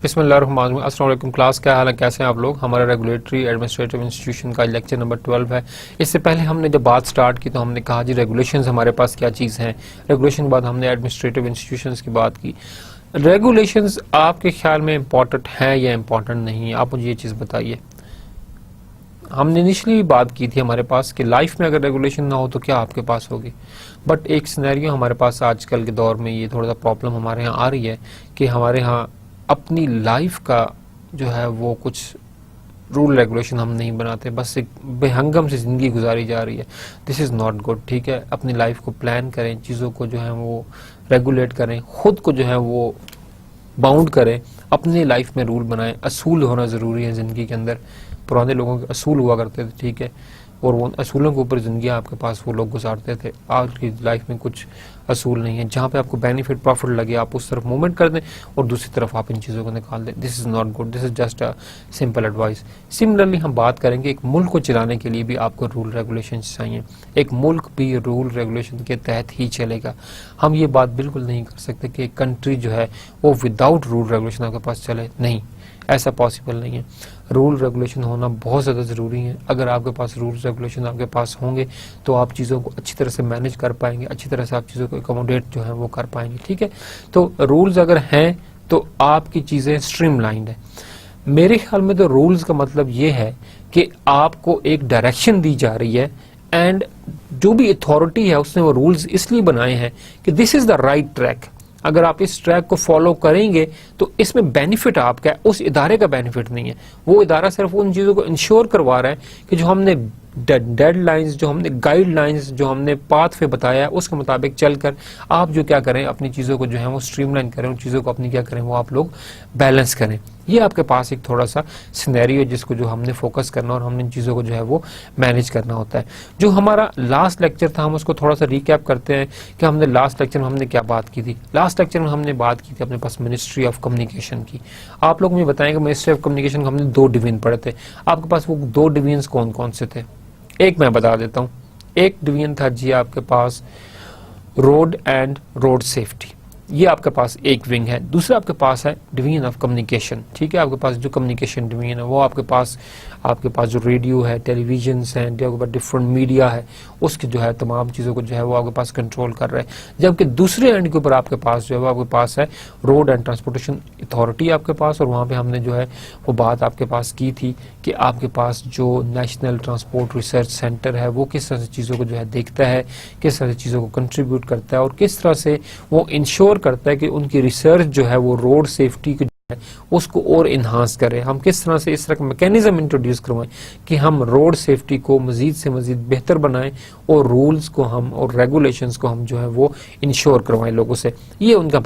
बिस्मिल्लाहिर्रहमानिर्रहीम। अस्सलाम वालेकुम क्लास, क्या हाल है, कैसे हैं आप लोग। हमारा रेगुलेटरी एडमिनिस्ट्रेटिव इंस्टीट्यूशन का लेक्चर नंबर 12 है। इससे पहले हमने जब बात स्टार्ट की तो हमने कहा जी रेगुलेशंस हमारे पास क्या चीज़ हैं। रेगुलेशन के बाद हमने एडमिनिस्ट्रेटिव इंस्टीट्यूशंस की बात की। रेगुलेशंस आपके ख्याल में इंपॉर्टेंट हैं या इंपॉर्टेंट नहीं है, आप मुझे ये चीज़ बताइए। हमने इनिशियली बात की थी हमारे पास कि लाइफ में अगर रेगुलेशन ना हो तो क्या आपके पास होगी, बट एक सिनेरियो हमारे पास आजकल के दौर में ये थोड़ा सा प्रॉब्लम हमारे यहाँ आ रही है कि हमारे यहाँ अपनी लाइफ का जो है वो कुछ रूल रेगुलेशन हम नहीं बनाते, बस एक बेहंगम से ज़िंदगी गुजारी जा रही है। This is not good. ठीक है, अपनी लाइफ को प्लान करें, चीज़ों को जो है वो रेगुलेट करें, खुद को जो है वो बाउंड करें, अपनी लाइफ में रूल बनाएं। असूल होना ज़रूरी है ज़िंदगी के अंदर। पुराने लोगों के असूल हुआ करते थे, ठीक है, और वो असूलों के ऊपर ज़िंदगी आपके पास वो लोग गुजारते थे। आज की लाइफ में कुछ असूल नहीं है। जहाँ पे आपको बेनिफिट प्रॉफिट लगे आप उस तरफ मूवमेंट कर दें और दूसरी तरफ आप इन चीज़ों को निकाल दें। This is not good, this is just a simple advice. Similarly हम बात करेंगे एक मुल्क को चलाने के लिए भी आपको रूल रेगुलेशन चाहिए। एक मुल्क भी रूल रेगुलेशन के तहत ही चलेगा। हम ये बात बिल्कुल नहीं कर सकते कि एक कंट्री जो है वो विदाउट रूल रेगुलेशन आपके पास चले, नहीं, ऐसा पॉसिबल नहीं है। रूल रेगुलेशन होना बहुत ज़्यादा ज़रूरी है। अगर आपके पास रूल रेगुलेशन आपके पास होंगे तो आप चीज़ों को अच्छी तरह से मैनेज कर पाएंगे, अच्छी तरह से आप चीज़ों को एकोमोडेट जो है वो कर पाएंगे। ठीक है, तो रूल्स अगर हैं तो आपकी चीज़ें स्ट्रीमलाइंड है। मेरे ख्याल में तो रूल्स का मतलब ये है कि आपको एक डायरेक्शन दी जा रही है एंड जो भी अथॉरिटी है उसने वो रूल्स इसलिए बनाए हैं कि this is the right track. अगर आप इस ट्रैक को फॉलो करेंगे तो इसमें बेनिफिट आपका है, उस इदारे का बेनिफिट नहीं है। वो इदारा सिर्फ उन चीज़ों को इंश्योर करवा रहा है कि जो हमने डेडलाइंस, जो हमने गाइडलाइंस, जो हमने पाथ पे बताया है उसके मुताबिक चलकर आप जो क्या करें अपनी चीज़ों को जो है वो स्ट्रीमलाइन करें, उन चीज़ों को अपनी क्या करें वो आप लोग बैलेंस करें। ये आपके पास एक थोड़ा सा सिनेरियो है जिसको जो हमने फोकस करना और हमने इन चीज़ों को जो है वो मैनेज करना होता है। जो हमारा लास्ट लेक्चर था हम उसको थोड़ा सा रिकैप करते हैं कि हमने लास्ट लेक्चर में हमने क्या बात की थी। लास्ट लेक्चर में हमने बात की थी अपने पास मिनिस्ट्री ऑफ कम्युनिकेशन की। आप लोग मुझे बताएंगे मिनिस्ट्री ऑफ कम्युनिकेशन को हमने 2 डिवीजन पढ़े थे। आपके पास वो 2 डिवीजन कौन कौन से थे, एक मैं बता देता हूँ। एक डिवीजन था जी आपके पास रोड एंड रोड सेफ्टी, ये आपके पास एक विंग है। दूसरा आपके पास है डिवीजन ऑफ कम्युनिकेशन। ठीक है, आपके पास जो कम्युनिकेशन डिवीजन है वो आपके पास जो रेडियो है, टेलीविजन्स हैं, जो आपके पास डिफरेंट मीडिया है, उसकी जो है तमाम चीज़ों को जो है वो आपके पास कंट्रोल कर रहे हैं। जबकि दूसरे एंड के ऊपर आपके पास जो है वो आपके पास है रोड एंड ट्रांसपोर्टेशन अथॉरिटी आपके पास। और वहाँ पे हमने जो है वो बात आपके पास की थी कि आपके पास जो नेशनल ट्रांसपोर्ट रिसर्च सेंटर है वो किस तरह से चीज़ों को जो है देखता है, किस तरह से चीज़ों को कंट्रीब्यूट करता है और किस तरह से वो इंश्योर करता है कि उनकी रिसर्च जो है वो रोड सेफ्टी की है उसको और इन्हांस करें। हम किस तरह से इस तरह का मैकेनिज्म इंट्रोड्यूस करवाएं कि हम रोड सेफ्टी को मजीद से मजीद बेहतर बनाएं और रूल्स को हम और रेगुलेशंस को हम जो है वो इंश्योर करवाएं लोगों से। ये उनका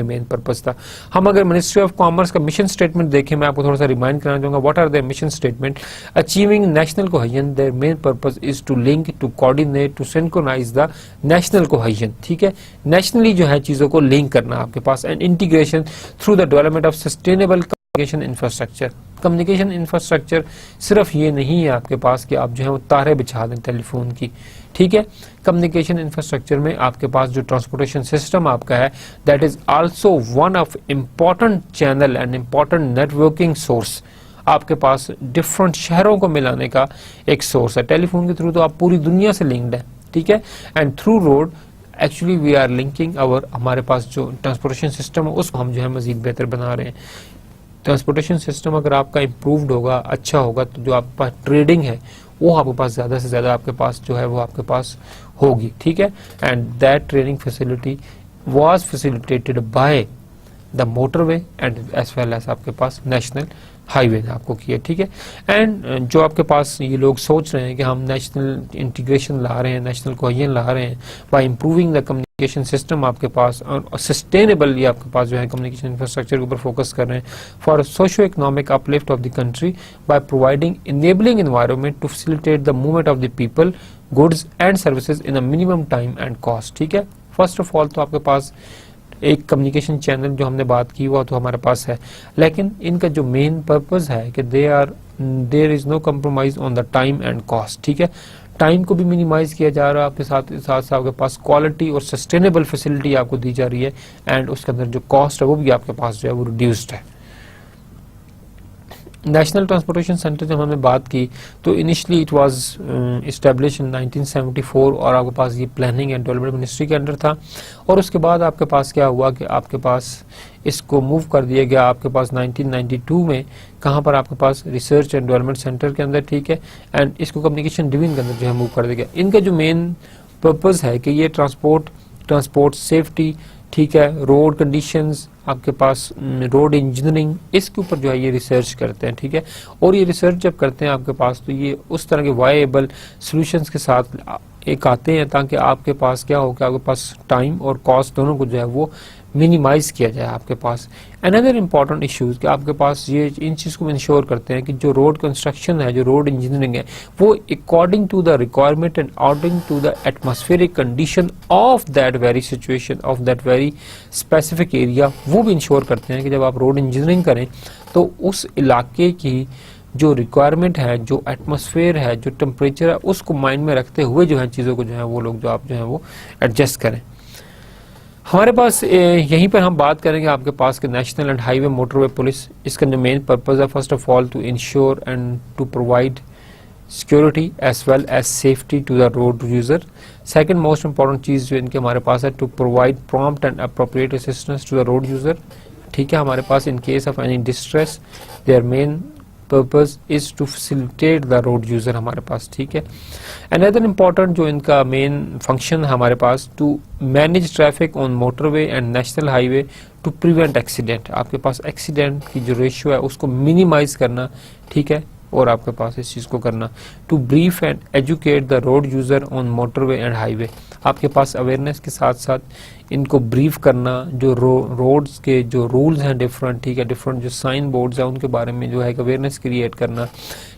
मेन पर्पस था। हम अगर मिनिस्ट्री ऑफ कॉमर्स का मिशन स्टेटमेंट देखें, मैं आपको थोड़ा सा रिमाइंड कराना चाहूंगा what are their mission statement. Achieving national cohesion, their main purpose is to link, to coordinate, to synchronise the national cohesion. ठीक है, नेशनली जो है चीजों को लिंक करना आपके पास and integration through the development of sustainable communication infrastructure. Communication infrastructure सिर्फ ये नहीं है आपके पास कि आप जो है वो तारे बिछा दें टेलीफोन की। ठीक है, कम्युनिकेशन इंफ्रास्ट्रक्चर में आपके पास जो ट्रांसपोर्टेशन सिस्टम आपका है that is also one of important channel and important networking source. आपके पास डिफरेंट शहरों को मिलाने का एक सोर्स है। टेलीफोन के थ्रू तो आप पूरी दुनिया से लिंक्ड है। ठीक है, and through road actually we are linking our, हमारे पास जो ट्रांसपोर्टेशन सिस्टम है उसको हम जो है मजीद बेहतर बना रहे हैं। ट्रांसपोर्टेशन सिस्टम अगर आपका इम्प्रूव्ड होगा, अच्छा होगा, तो जो आपके पास ट्रेडिंग है वो आपके पास ज़्यादा से ज़्यादा आपके पास जो है वो आपके पास होगी। ठीक है, and that trading facility was facilitated by the motorway and as well as आपके पास नेशनल हाईवे ने आपको किया, ठीक है। एंड जो आपके पास ये लोग सोच रहे हैं कि हम नेशनल इंटीग्रेशन ला रहे हैं, नेशनल कोहेजन ला रहे हैं by improving the communication system आपके पास, और सस्टेनेबल ये आपके पास जो है कम्युनिकेशन इंफ्रास्ट्रक्चर के ऊपर फोकस कर रहे हैं for socio economic uplift of the country by providing enabling environment to facilitate the movement of the people, goods and services in a minimum time and cost, ठीक है। फर्स्ट ऑफ ऑल तो आपके पास एक communication channel जो हमने बात की वो तो हमारे पास है, लेकिन इनका जो मेन पर्पस है कि there is no compromise on the time and cost, ठीक है। टाइम को भी मिनिमाइज किया जा रहा है, आपके साथ साथ आपके पास क्वालिटी और सस्टेनेबल फैसिलिटी आपको दी जा रही है, एंड उसके अंदर जो कॉस्ट है वो भी आपके पास जो है वो रिड्यूस्ड है। नेशनल ट्रांसपोर्टेशन सेंटर जब हमने बात की तो initially it was establish in 1974 और आपके पास ये प्लानिंग एंड डेवलपमेंट मिनिस्ट्री के अंडर था, और उसके बाद आपके पास क्या हुआ कि आपके पास इसको मूव कर दिया गया आपके पास 1992 में, कहाँ पर आपके पास रिसर्च एंड डेवलपमेंट सेंटर के अंदर, ठीक है। एंड इसको कम्युनिकेशन डिवीजन के अंदर जो है मूव कर दिया गया। इनका जो मेन पर्पस है कि ये ट्रांसपोर्ट सेफ्टी, ठीक है, रोड कंडीशंस, आपके पास रोड इंजीनियरिंग, इसके ऊपर जो है ये रिसर्च करते हैं, ठीक है। और ये रिसर्च जब करते हैं आपके पास तो ये उस तरह के वायबल सॉल्यूशंस के साथ एक आते हैं ताकि आपके पास क्या हो कि आपके पास टाइम और कॉस्ट दोनों को जो है वो मिनिमाइज किया जाए आपके पास। अनदर इम्पॉर्टेंट इश्यूज कि आपके पास ये इन चीज़ को इंश्योर करते हैं कि जो रोड कंस्ट्रक्शन है, जो रोड इंजीनियरिंग है, वो according to the requirement and according to the atmospheric condition of that very situation of that very specific area, वो भी इंश्योर करते हैं कि जब आप रोड इंजीनियरिंग करें तो उस इलाके की जो रिक्वायरमेंट है, जो एटमॉस्फेयर है, जो टेम्परेचर है, उसको माइंड में रखते हुए जो है चीज़ों को जो है वो लोग जो आप जो है वो एडजस्ट करें। हमारे पास यहीं पर हम बात करेंगे आपके पास के national and highway motorway police, इसका जो मेन पर्पस है first of all to ensure and to provide security as well as safety to the road user. Second most important चीज़ जो इनके हमारे पास है to provide prompt and appropriate assistance to the road user, ठीक है। हमारे पास in case of any distress their main purpose is to facilitate the road user हमारे पास, ठीक है। अनदर इम्पॉर्टेंट जो इनका मेन फंक्शन है हमारे पास to manage traffic on motorway and national highway to prevent accident, आपके पास एक्सीडेंट की जो रेशियो है उसको मिनिमाइज करना, ठीक है, और आपके पास इस चीज़ को करना to brief and educate the road user on motorway and highway, आपके पास अवेयरनेस के साथ साथ इनको ब्रीफ करना, जो रोड्स के जो रूल्स हैं डिफरेंट, ठीक है, डिफरेंट जो साइन बोर्ड्स हैं उनके बारे में जो है अवेयरनेस क्रिएट करना,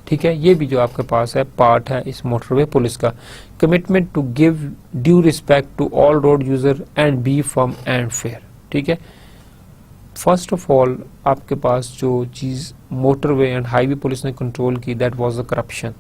ठीक है। ये भी जो आपके पास है पार्ट है इस मोटरवे पुलिस का। Commitment to give due respect to all road user and be firm and fair, ठीक है। फर्स्ट ऑफ ऑल आपके पास जो चीज़ मोटरवे एंड हाईवे पुलिस ने कंट्रोल की दैट वाज द करप्शन,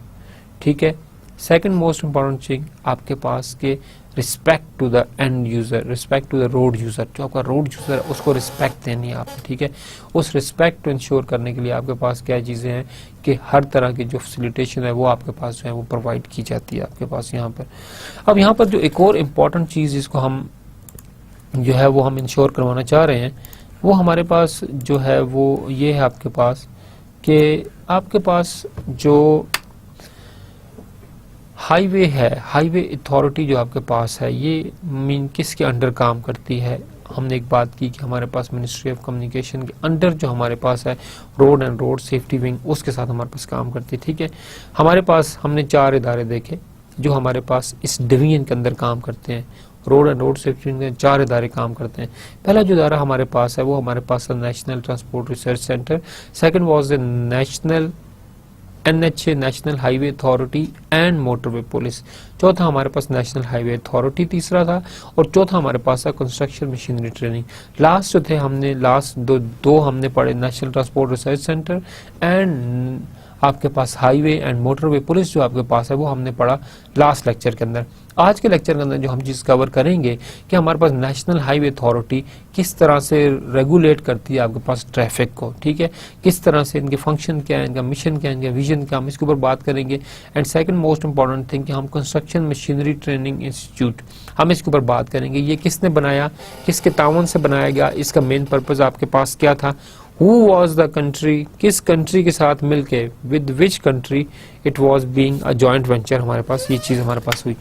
ठीक है। सेकंड मोस्ट इंपॉर्टेंट थिंग आपके पास के respect to the end user, respect to the road user, जो आपका रोड यूजर है उसको रिस्पेक्ट देनी है आपको, ठीक है। उस रिस्पेक्ट को इंश्योर करने के लिए आपके पास क्या चीज़ें हैं कि हर तरह की जो फैसिलिटेशन है वो आपके पास जो है वो प्रोवाइड की जाती है आपके पास यहाँ पर। अब यहाँ पर जो एक और इम्पॉर्टेंट चीज़ जिसको हम जो है वो हम इंश्योर करवाना चाह रहे हैं वो हमारे पास जो है वो ये है आपके पास कि आपके पास जो हाईवे है, हाईवे अथॉरिटी जो आपके पास है ये मीन किसके अंडर काम करती है। हमने एक बात की कि हमारे पास मिनिस्ट्री ऑफ कम्युनिकेशन के अंडर जो हमारे पास है road and road safety wing, उसके साथ हमारे पास काम करती है, ठीक है। हमारे पास हमने 4 इदारे देखे जो हमारे पास इस डिवीजन के अंदर काम करते हैं, road and road safety wing के 4 इदारे काम करते हैं। पहला जो इदारा हमारे पास है वो हमारे पास है national transport research centre, second was the national NHA national highway authority and motorway police, चौथा हमारे पास नेशनल हाईवे अथॉरिटी तीसरा था, और चौथा हमारे पास है कंस्ट्रक्शन मशीनरी ट्रेनिंग। लास्ट जो थे हमने लास्ट दो हमने पढ़े national transport research centre and आपके पास हाईवे एंड मोटरवे पुलिस जो आपके पास है वो हमने पढ़ा लास्ट लेक्चर के अंदर। आज के लेक्चर के अंदर जो हम चीज़ कवर करेंगे कि हमारे पास नेशनल हाईवे अथॉरिटी किस तरह से रेगुलेट करती है आपके पास ट्रैफिक को, ठीक है, किस तरह से इनके फंक्शन क्या है, इनका मिशन क्या है, इनका विजन क्या, हम इसके ऊपर बात करेंगे। And second most important thing कि हम कंस्ट्रक्शन मशीनरी ट्रेनिंग इंस्टीट्यूट हम इसके ऊपर बात करेंगे, ये किसने बनाया, किसके तावन से बनाया गया, इसका मेन पर्पज आपके पास क्या था, Who was the country, किस कंट्री के साथ मिलके, with which country it was being a joint venture, हमारे पास ये चीज़ हमारे पास हुई।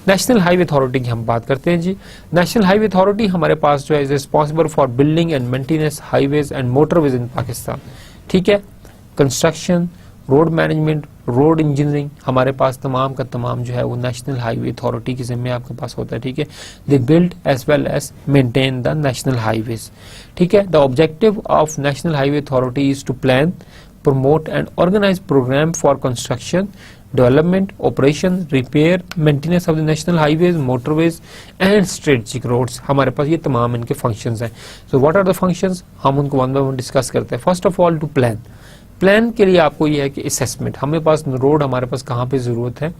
नेशनल हाईवे अथॉरिटी की हम बात करते हैं जी। नेशनल हाईवे अथॉरिटी हमारे पास जो है is responsible for building and maintenance highways and motorways in Pakistan, ठीक है। Construction, road management, road engineering, हमारे पास तमाम का तमाम जो है वो नेशनल हाईवे अथॉरिटी के जिम्मे आपके पास होता है, ठीक है। They build as well as maintain the national highways, ठीक है। The objective of national highway authority is to plan, promote and organize program for construction, development, operation, repair, maintenance of the national highways, motorways and strategic roads। हमारे पास ये तमाम इनके functions हैं। So what are the functions? हम उनको one by one discuss करते हैं। First of all to plan। Plan के लिए आपको ये है कि असेसमेंट, हमें पास रोड हमारे पास कहाँ पे ज़रूरत है,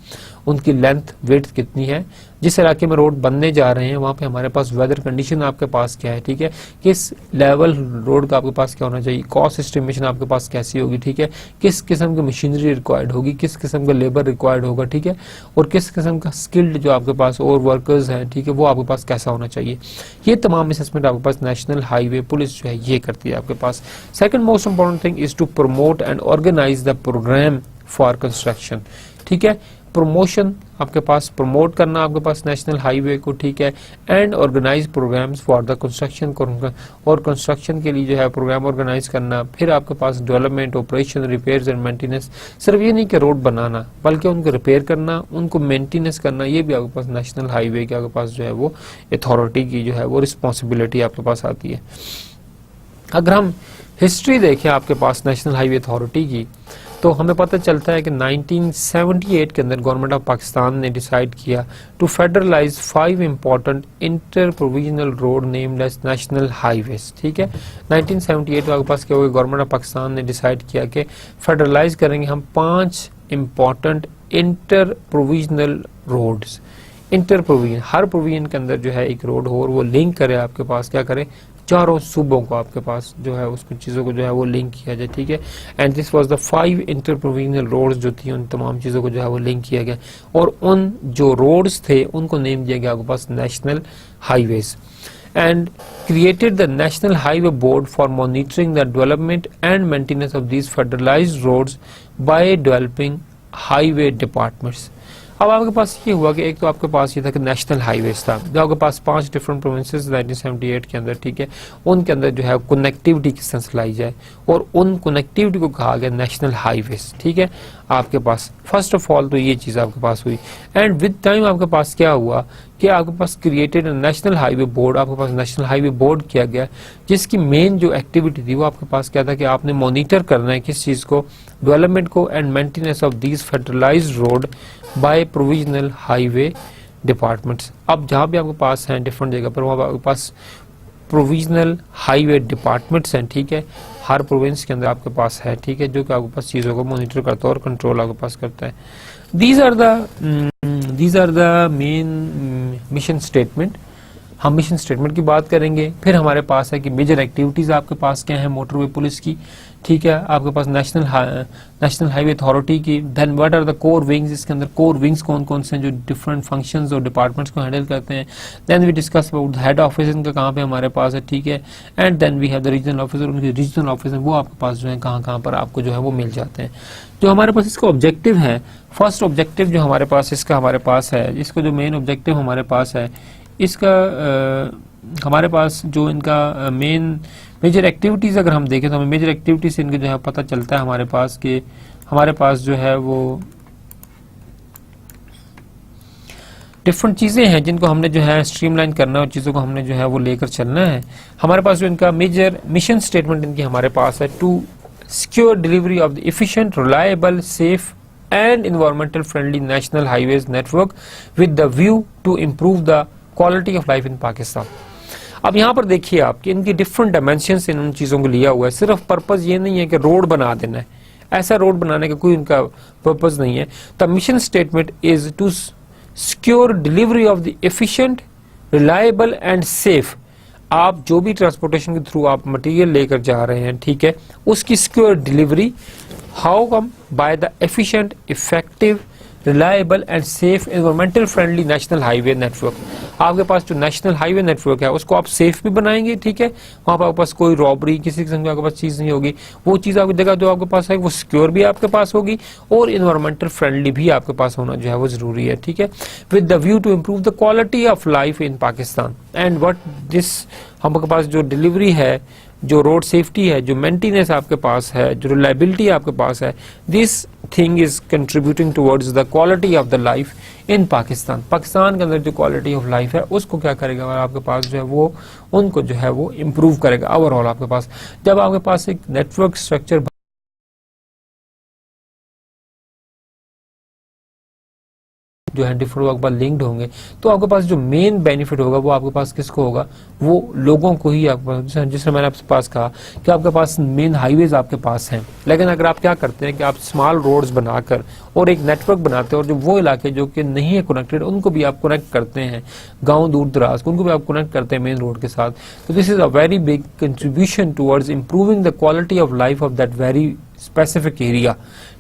उनकी लेंथ विड्थ कितनी है, जिस इलाके में रोड बनने जा रहे हैं वहाँ पे हमारे पास वेदर कंडीशन आपके पास क्या है, ठीक है, किस लेवल रोड का आपके पास क्या होना चाहिए, कॉस्ट एस्टिमेशन आपके पास कैसी होगी, ठीक है, किस किस्म की मशीनरी रिक्वायर्ड होगी, किस किस्म का लेबर रिक्वायर्ड होगा, ठीक है, और किस किस्म का स्किल्ड जो आपके पास और वर्कर्स हैं, ठीक है, वो आपके पास कैसा होना चाहिए। ये तमाम असेसमेंट आपके पास नेशनल हाईवे पुलिस जो है ये करती है आपके पास। Second most important thing is to promote and organise the programme for construction, ठीक है, प्रमोशन आपके पास, प्रमोट करना आपके पास नेशनल हाईवे को, ठीक है, and organise programmes for the construction, और कंस्ट्रक्शन के लिए जो है प्रोग्राम ऑर्गेनाइज करना। फिर आपके पास development, operation, repairs and maintenance, सिर्फ ये नहीं कि रोड बनाना बल्कि उनको रिपेयर करना, उनको मेंटेनेंस करना, ये भी आपके पास नेशनल हाईवे के आपके पास जो है वो अथॉरिटी की जो है वो रिस्पॉन्सिबिलिटी आपके पास आती है। अगर हम हिस्ट्री देखें आपके पास नेशनल हाईवे अथॉरिटी की, तो हमें पता चलता है कि 1978 के अंदर गवर्नमेंट ऑफ पाकिस्तान ने डिसाइड किया to federalise 5 important inter provisional road named as national highways, ठीक है। 1978 में आपके पास क्या हुआ, गवर्नमेंट ऑफ पाकिस्तान ने डिसाइड किया कि फेडरलाइज करेंगे हम 5 important inter provisional roads. Inter provision, हर प्रोविजन के अंदर जो है एक रोड हो और वो लिंक करे आपके पास, क्या करे, चारों सूबों को आपके पास जो है उसको चीज़ों को जो है वो लिंक किया जाए, ठीक है। And this was the 5 inter provisional roads जो थी, उन तमाम चीज़ों को जो है वो लिंक किया गया और उन जो रोड्स थे उनको नेम दिया गया आपके पास national highways. And created the National Highway Board for monitoring the development and maintenance of these federalized roads by developing highway departments। अब आपके पास ये हुआ कि एक तो आपके पास ये था कि नेशनल हाईवेज था, जो आपके पास 5 डिफरेंट प्रोविंसेस 1978 के अंदर, ठीक है, उनके अंदर जो है कनेक्टिविटी किस तरह से लाई जाए और उन कनेक्टिविटी को कहा गया नेशनल हाईवेज, ठीक है। आपके पास फर्स्ट ऑफ ऑल तो ये चीज़ आपके पास हुई एंड विद टाइम आपके पास क्या हुआ कि आपके पास क्रिएटेड नेशनल हाईवे बोर्ड, आपके पास नेशनल हाईवे बोर्ड किया गया, जिसकी मेन जो एक्टिविटी थी वो आपके पास क्या था कि आपने मॉनिटर करना है किस चीज़ को, डेवलपमेंट को and maintenance of these federalised road by provisional highway departments. अब जहाँ भी आपके पास हैं डिफरेंट जगह पर वहाँ आपके पास प्रोविजनल हाईवे डिपार्टमेंट्स हैं, ठीक है, हर प्रोविंस के अंदर आपके पास है, ठीक है, जो कि आपके पास चीज़ों को मॉनिटर करता है और कंट्रोल आपके पास करता है। These are the main mission statement. हम मिशन स्टेटमेंट की बात करेंगे। फिर हमारे पास है कि मेजर एक्टिविटीज़ आपके पास क्या है मोटरवे पुलिस की, ठीक है, आपके पास नेशनल हाईवे अथॉरिटी की। Then what are the core wings, इसके अंदर कोर विंग्स कौन कौन से हैं जो डिफरेंट फंक्शंस और डिपार्टमेंट्स को हैंडल करते हैं। Then we discuss about head office इनका कहाँ पे हमारे पास है, ठीक है, and then we have the regional officer, उनके रीजनल ऑफिसर वो आपके पास जो है कहाँ पर आपको जो है वो मिल जाते हैं। जो हमारे पास इसका ऑब्जेक्टिव है, फर्स्ट ऑब्जेक्टिव जो हमारे पास इसका हमारे पास है, इसका जो मेन ऑब्जेक्टिव हमारे पास है, इसका हमारे पास जो इनका मेन मेजर एक्टिविटीज़ अगर हम देखें तो हमें मेजर एक्टिविटीज से इनके जो है पता चलता है हमारे पास कि हमारे पास जो है वो डिफरेंट चीज़ें हैं जिनको हमने जो है स्ट्रीमलाइन करना है और चीज़ों को हमने जो है वो लेकर चलना है। हमारे पास जो इनका मेजर मिशन स्टेटमेंट इनकी हमारे पास है, to secure delivery of the efficient, reliable, safe and environmental friendly national highways network with the view to improve the quality of life in Pakistan. अब यहाँ पर देखिए आप कि इनकी डिफरेंट डायमेंशन इन उन चीज़ों को लिया हुआ है। सिर्फ पर्पज़ ये नहीं है कि रोड बना देना है, ऐसा रोड बनाने का कोई इनका पर्पज़ नहीं है। The mission statement is to secure delivery of the efficient, reliable and safe. आप जो भी ट्रांसपोर्टेशन के थ्रू आप मटेरियल लेकर जा रहे हैं, ठीक है, उसकी secure delivery how come by the efficient, effective, reliable and safe environmental friendly national highway network. आपके पास जो नेशनल हाईवे नेटवर्क है उसको आप सेफ भी बनाएंगे, ठीक है, वहाँ पर आपके पास कोई रॉबरी किसी किस्म की आपके पास चीज़ नहीं होगी, वो चीज़ आपकी जगह जो आपके पास है वो सिक्योर भी आपके पास होगी और एनवायरमेंटल फ्रेंडली भी आपके पास होना जो है वो ज़रूरी है, ठीक है, with the view to improve the quality of life in Pakistan. And what this आपके पास जो डिलीवरी है जो रोड सेफ्टी है, जो मेंटेनेंस आपके पास है, जो रिलायबिलिटी आपके पास है, this thing is contributing towards the quality of the life in Pakistan. Pakistan के अंदर जो क्वालिटी ऑफ लाइफ है उसको क्या करेगा, और आपके पास जो है वो उनको जो है वो इम्प्रूव करेगा ओवरऑल। आपके पास जब आपके पास एक नेटवर्क स्ट्रक्चर जो है डिफरेंट वर्क पर लिंक्ड होंगे, तो आपके पास जो मेन बेनिफिट होगा वो आपके पास किसको होगा, वो लोगों को ही। आपके पास जिससे मैंने आपके पास कहा कि आपके पास मेन हाईवेज आपके पास हैं, लेकिन अगर आप क्या करते हैं कि आप स्मॉल रोड्स बनाकर और एक नेटवर्क बनाते हैं, और जो वो इलाके जो कि नहीं है कनेक्टेड उनको भी आप कनेक्ट करते हैं, गाँव दूर दराज उनको भी आप कनेक्ट करते हैं मेन रोड के साथ, तो this is a very big contribution towards improving the quality of life of that very specific area.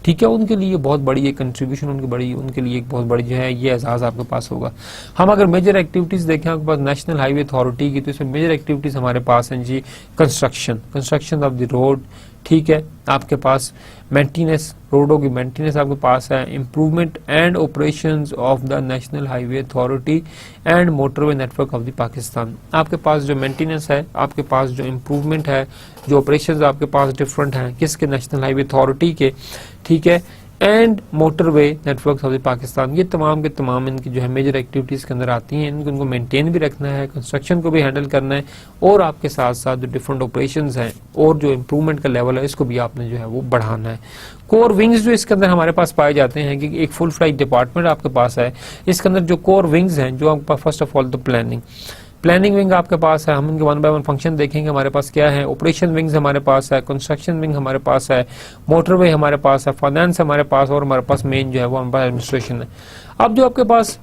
ठीक है, उनके लिए बहुत बड़ी एक कंट्रीब्यूशन, उनके लिए एक बहुत बड़ी जो है ये एजाज आपके पास होगा। हम अगर मेजर एक्टिविटीज देखें आपके पास नेशनल हाईवे अथॉरिटी की, तो इसमें मेजर एक्टिविटीज हमारे पास हैं जी, कंस्ट्रक्शन ऑफ द रोड, ठीक है, आपके पास मेंटेनेंस, रोडों की मेंटेनेंस आपके पास है, improvement and operations of the national highway authority and motorway network of the Pakistan. आपके पास जो मेंटेनेंस है, आपके पास जो इंप्रूवमेंट है, जो ऑपरेशंस आपके पास डिफरेंट हैं किसके, नेशनल हाईवे अथॉरिटी के, ठीक है, and motorway network of Pakistan. ये तमाम के तमाम इनकी जो है मेजर एक्टिविटीज के अंदर आती हैं। इनको मेंटेन भी रखना है, कंस्ट्रक्शन को भी हैंडल करना है, और आपके साथ साथ जो डिफरेंट ऑपरेशंस हैं और जो इम्प्रूवमेंट का लेवल है इसको भी आपने जो है वो बढ़ाना है। कोर विंग्स जो इसके अंदर हमारे पास पाए जाते हैं कि एक फुल फ्लाइट डिपार्टमेंट आपके पास है, इसके अंदर जो कोर विंग्स हैं, जो आपके पास फर्स्ट ऑफ ऑल तो प्लानिंग विंग आपके पास है, हम इनके वन बाय वन फंक्शन देखेंगे हमारे पास क्या है। ऑपरेशन विंग्स हमारे पास है, कंस्ट्रक्शन विंग हमारे पास है, मोटरवे हमारे पास है, फाइनेंस हमारे पास, और हमारे पास मेन जो है वो हमारा एडमिनिस्ट्रेशन है। अब जो आपके पास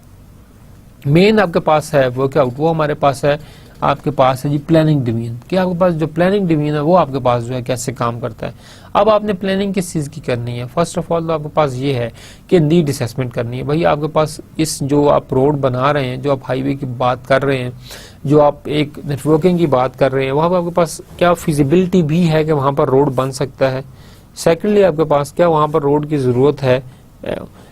मेन आपके पास है वो क्या, वो हमारे पास है, आपके पास है जी प्लानिंग डिवीजन। कि आपके पास जो प्लानिंग डिवीजन है वो आपके पास जो है कैसे काम करता है। अब आपने प्लानिंग किस चीज़ की करनी है, फर्स्ट ऑफ ऑल तो आपके पास ये है कि नीड असेसमेंट करनी है। भाई आपके पास इस जो आप रोड बना रहे हैं, जो आप हाईवे की बात कर रहे हैं, जो आप एक नेटवर्किंग की बात कर रहे हैं, वहाँ पर आपके पास क्या फिजिबिलिटी भी है कि वहाँ पर रोड बन सकता है। सेकेंडली आपके पास क्या वहाँ पर रोड की ज़रूरत है,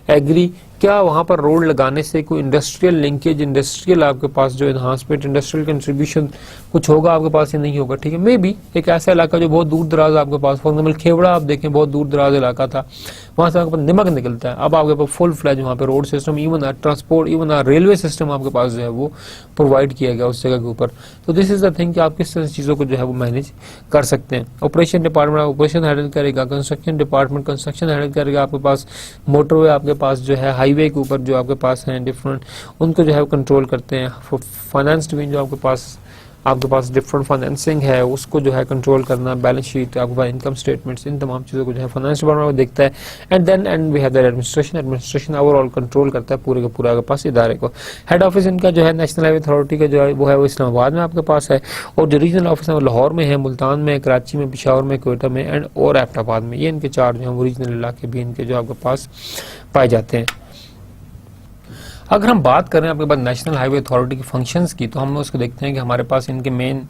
एग्री, क्या वहां पर रोड लगाने से कोई इंडस्ट्रियल लिंकेज, इंडस्ट्रियल आपके पास जो एनहांसमेंट, इंडस्ट्रियल कंट्रीब्यूशन कुछ होगा आपके पास या नहीं होगा। ठीक है, मे बी एक ऐसा इलाका जो बहुत दूर दराज आपके पास, फॉर एग्जाम्पल खेवड़ा आप देखें, बहुत दूर दराज इलाका था, वहां से आपके पास नमक निकलता है। अब आपके पास फुल फ्लैज वहाँ पे road system, even transport, even railway system आपके पास जो है वो प्रोवाइड किया गया उस जगह के ऊपर। तो दिस इज द थिंग कि आप किस तरह चीज़ों को जो है वो मैनेज कर सकते हैं। ऑपरेशन डिपार्टमेंट ऑपरेशन हैंडल करेगा, कंस्ट्रक्शन डिपार्टमेंट कंस्ट्रक्शन हैंडल करेगा, आपके पास मोटरवे आपके पास जो है हाईवे के ऊपर जो आपके पास हैं डिफरेंट, उनको जो है कंट्रोल करते हैं। फाइनेंस डिवीजन जो आपके पास डिफरेंट फाइनेंसिंग है उसको जो है कंट्रोल करना, बैलेंस शीट आपके पास, इनकम स्टेटमेंट्स, इन तमाम चीज़ों को जो है फाइनेंस डिपार्टमेंट देखता है। And we have the administration overall control करता है पूरे के पूरा आपके पास इदारे को। हेड ऑफिस इनका जो है नेशनल हाईवे अथॉरिटी का जो है वो इस्लामाबाद में आपके पास है, और जो रीजनल ऑफिस है वो लाहौर में है, मुल्तान में, कराची में, पिशावर में, कोयटा में एंड और एबटाबाद में। ये इनके चार जो है वो रीजनल इलाके भी इनके जो आपके पास पाए जाते हैं। अगर हम बात करें आपके पास नेशनल हाईवे अथॉरिटी के फंक्शंस की, तो हम उसको देखते हैं कि हमारे पास इनके मेन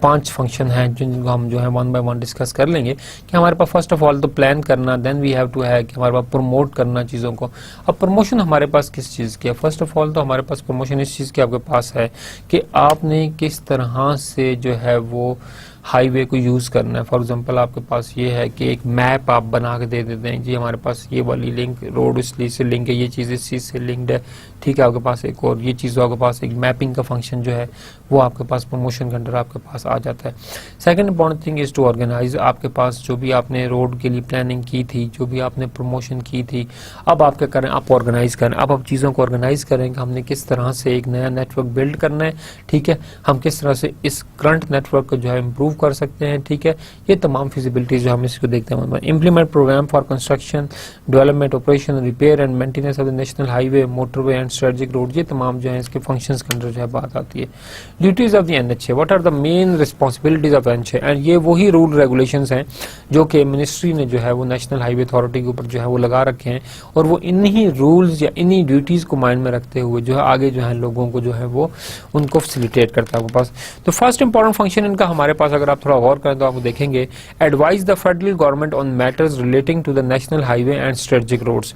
5 फंक्शन हैं जिनको हम जो है वन बाय वन डिस्कस कर लेंगे। कि हमारे पास फर्स्ट ऑफ ऑल तो प्लान करना, देन वी हैव टू है कि हमारे पास प्रमोट करना चीज़ों को। अब प्रमोशन हमारे पास किस चीज़ की है, फर्स्ट ऑफ ऑल तो हमारे पास प्रमोशन इस चीज़ की आपके पास है कि आपने किस तरह से जो है वो हाईवे को यूज़ करना है। फॉर एग्जांपल आपके पास ये है कि एक मैप आप बना के दे देते हैं जी, हमारे पास ये वाली लिंक रोड इसलिए से लिंक है, ये चीज़ इस चीज़ से लिंक्ड है। ठीक है, आपके पास एक और ये चीज़ आपके पास एक मैपिंग का फंक्शन जो है वो आपके पास प्रमोशन के अंदर आपके पास आ जाता है। Second important thing is to organize. आपके पास जो भी आपने रोड के लिए प्लानिंग की थी, जो भी आपने प्रमोशन की थी, अब आप क्या करें, आप ऑर्गेनाइज करें। अब आप चीज़ों को ऑर्गेनाइज करें कि हमने किस तरह से एक नया नेटवर्क बिल्ड करना है। ठीक है, हम किस तरह से इस करंट नेटवर्क को जो है इम्प्रूव कर सकते हैं। ठीक है, ये तमाम फिजिबिलिटीज जो हम इसको देखते हैं। Implement program for construction, development, operation, repair and maintenance of the national highway, motorway and strategic road, ये तमाम जो है इसके फंक्शंस के अंदर जो है बात आती है। Duties of the NHA, what are the main responsibilities of NHA, and ये वही रूल रेगुलेशंस हैं जो कि मिनिस्ट्री ने जो है वो नेशनल हाईवे अथॉरिटी के ऊपर जो है वो लगा रखे हैं, और वो इन्हीं रूल्स या इन्हीं ड्यूटीज को माइंड में रखते हुए जो है आगे जो है लोगों को जो है वो उनको फैसिलिटेट करता है आपके पास। तो फर्स्ट इंपॉर्टेंट फंक्शन इनका हमारे पास अगर आप थोड़ा गौर करें तो आप देखेंगे, advise the federal government on matters relating to the national highway and strategic roads.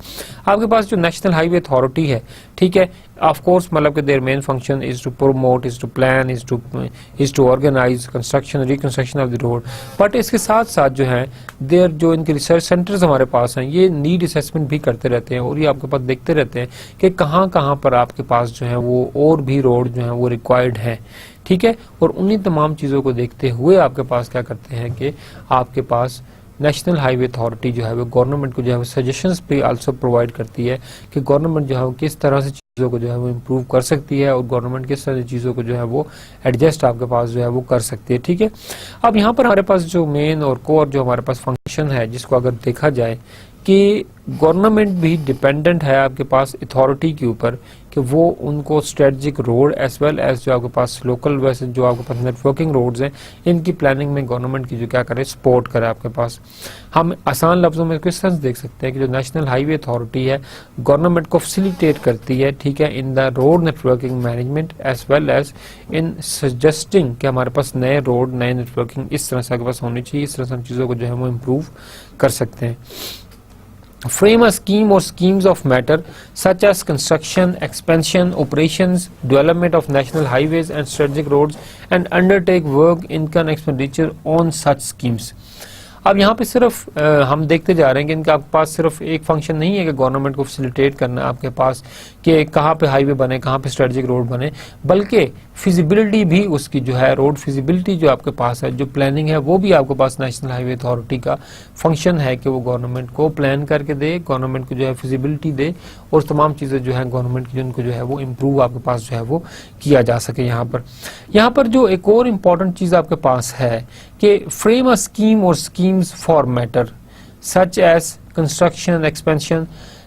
आपके पास जो नेशनल हाईवे अथॉरिटी है, ठीक है, ऑफ कोर्स मतलब कि their main function is to promote, is to plan, is to organize supervise construction reconstruction of the road. But इसके साथ साथ जो है देर जो इनके रिसर्च सेंटर्स हमारे पास हैं ये नीड असेसमेंट भी करते रहते हैं और ये आपके पास देखते रहते हैं कि कहाँ कहाँ पर आपके पास जो है वो और भी रोड जो है वो रिक्वायर्ड है, ठीक है। और उन्हीं तमाम चीज़ों को देखते हुए आपके पास क्या करते हैं कि आपके पास नेशनल हाईवे अथॉरिटी जो है वो गवर्नमेंट को जो है वो सजेशंस भी आल्सो प्रोवाइड करती है कि गवर्नमेंट जो है वो किस तरह से चीज़ों को जो है वो इम्प्रूव कर सकती है और गवर्नमेंट किस तरह से चीज़ों को जो है वो एडजस्ट आपके पास जो है वो कर सकती है, ठीक है। अब यहाँ पर हमारे पास जो मेन और कोर जो हमारे पास फंक्शन है जिसको अगर देखा जाए कि गवर्नमेंट भी डिपेंडेंट है आपके पास अथॉरिटी के ऊपर कि वो उनको strategic road as well as जो आपके पास लोकल वैसे जो आपके पास नेटवर्किंग रोड्स हैं इनकी प्लानिंग में गवर्नमेंट की जो क्या करे सपोर्ट करे आपके पास। हम आसान लफ्जों में क्वेश्चन देख सकते हैं कि जो नेशनल हाईवे अथॉरिटी है गवर्नमेंट को फैसिलिटेट करती है, ठीक है, in the road networking management as well as in suggesting कि हमारे पास नए रोड नए नेटवर्किंग इस तरह से आपके पास होनी चाहिए, इस तरह से हम चीज़ों को जो है वो इम्प्रूव कर सकते हैं। Frame a scheme or schemes of matter such as construction, expansion, operations, development of national highways and strategic roads and undertake work, income, expenditure on such schemes। अब यहाँ पे सिर्फ हम देखते जा रहे हैं कि इनका आपके पास सिर्फ एक फंक्शन नहीं है कि गवर्नमेंट को फैसिलिटेट करना आपके पास कि कहाँ पे हाईवे बने कहाँ पे स्ट्रेटेजिक रोड बने, बल्कि फिजिबिलिटी भी उसकी जो है रोड फिजिबिलिटी जो आपके पास है जो प्लानिंग है वो भी आपके पास नेशनल हाईवे अथॉरिटी का फंक्शन है कि वो गवर्नमेंट को प्लान करके दे, गवर्नमेंट को जो है फिजिबिलिटी दे और तमाम चीज़ें जो है गवर्नमेंट की उनको जो है वो इम्प्रूव आपके पास जो है वो किया जा सके। यहाँ पर जो एक और इम्पॉर्टेंट चीज़ आपके पास है कि frame a scheme or schemes for matter such as construction expansion.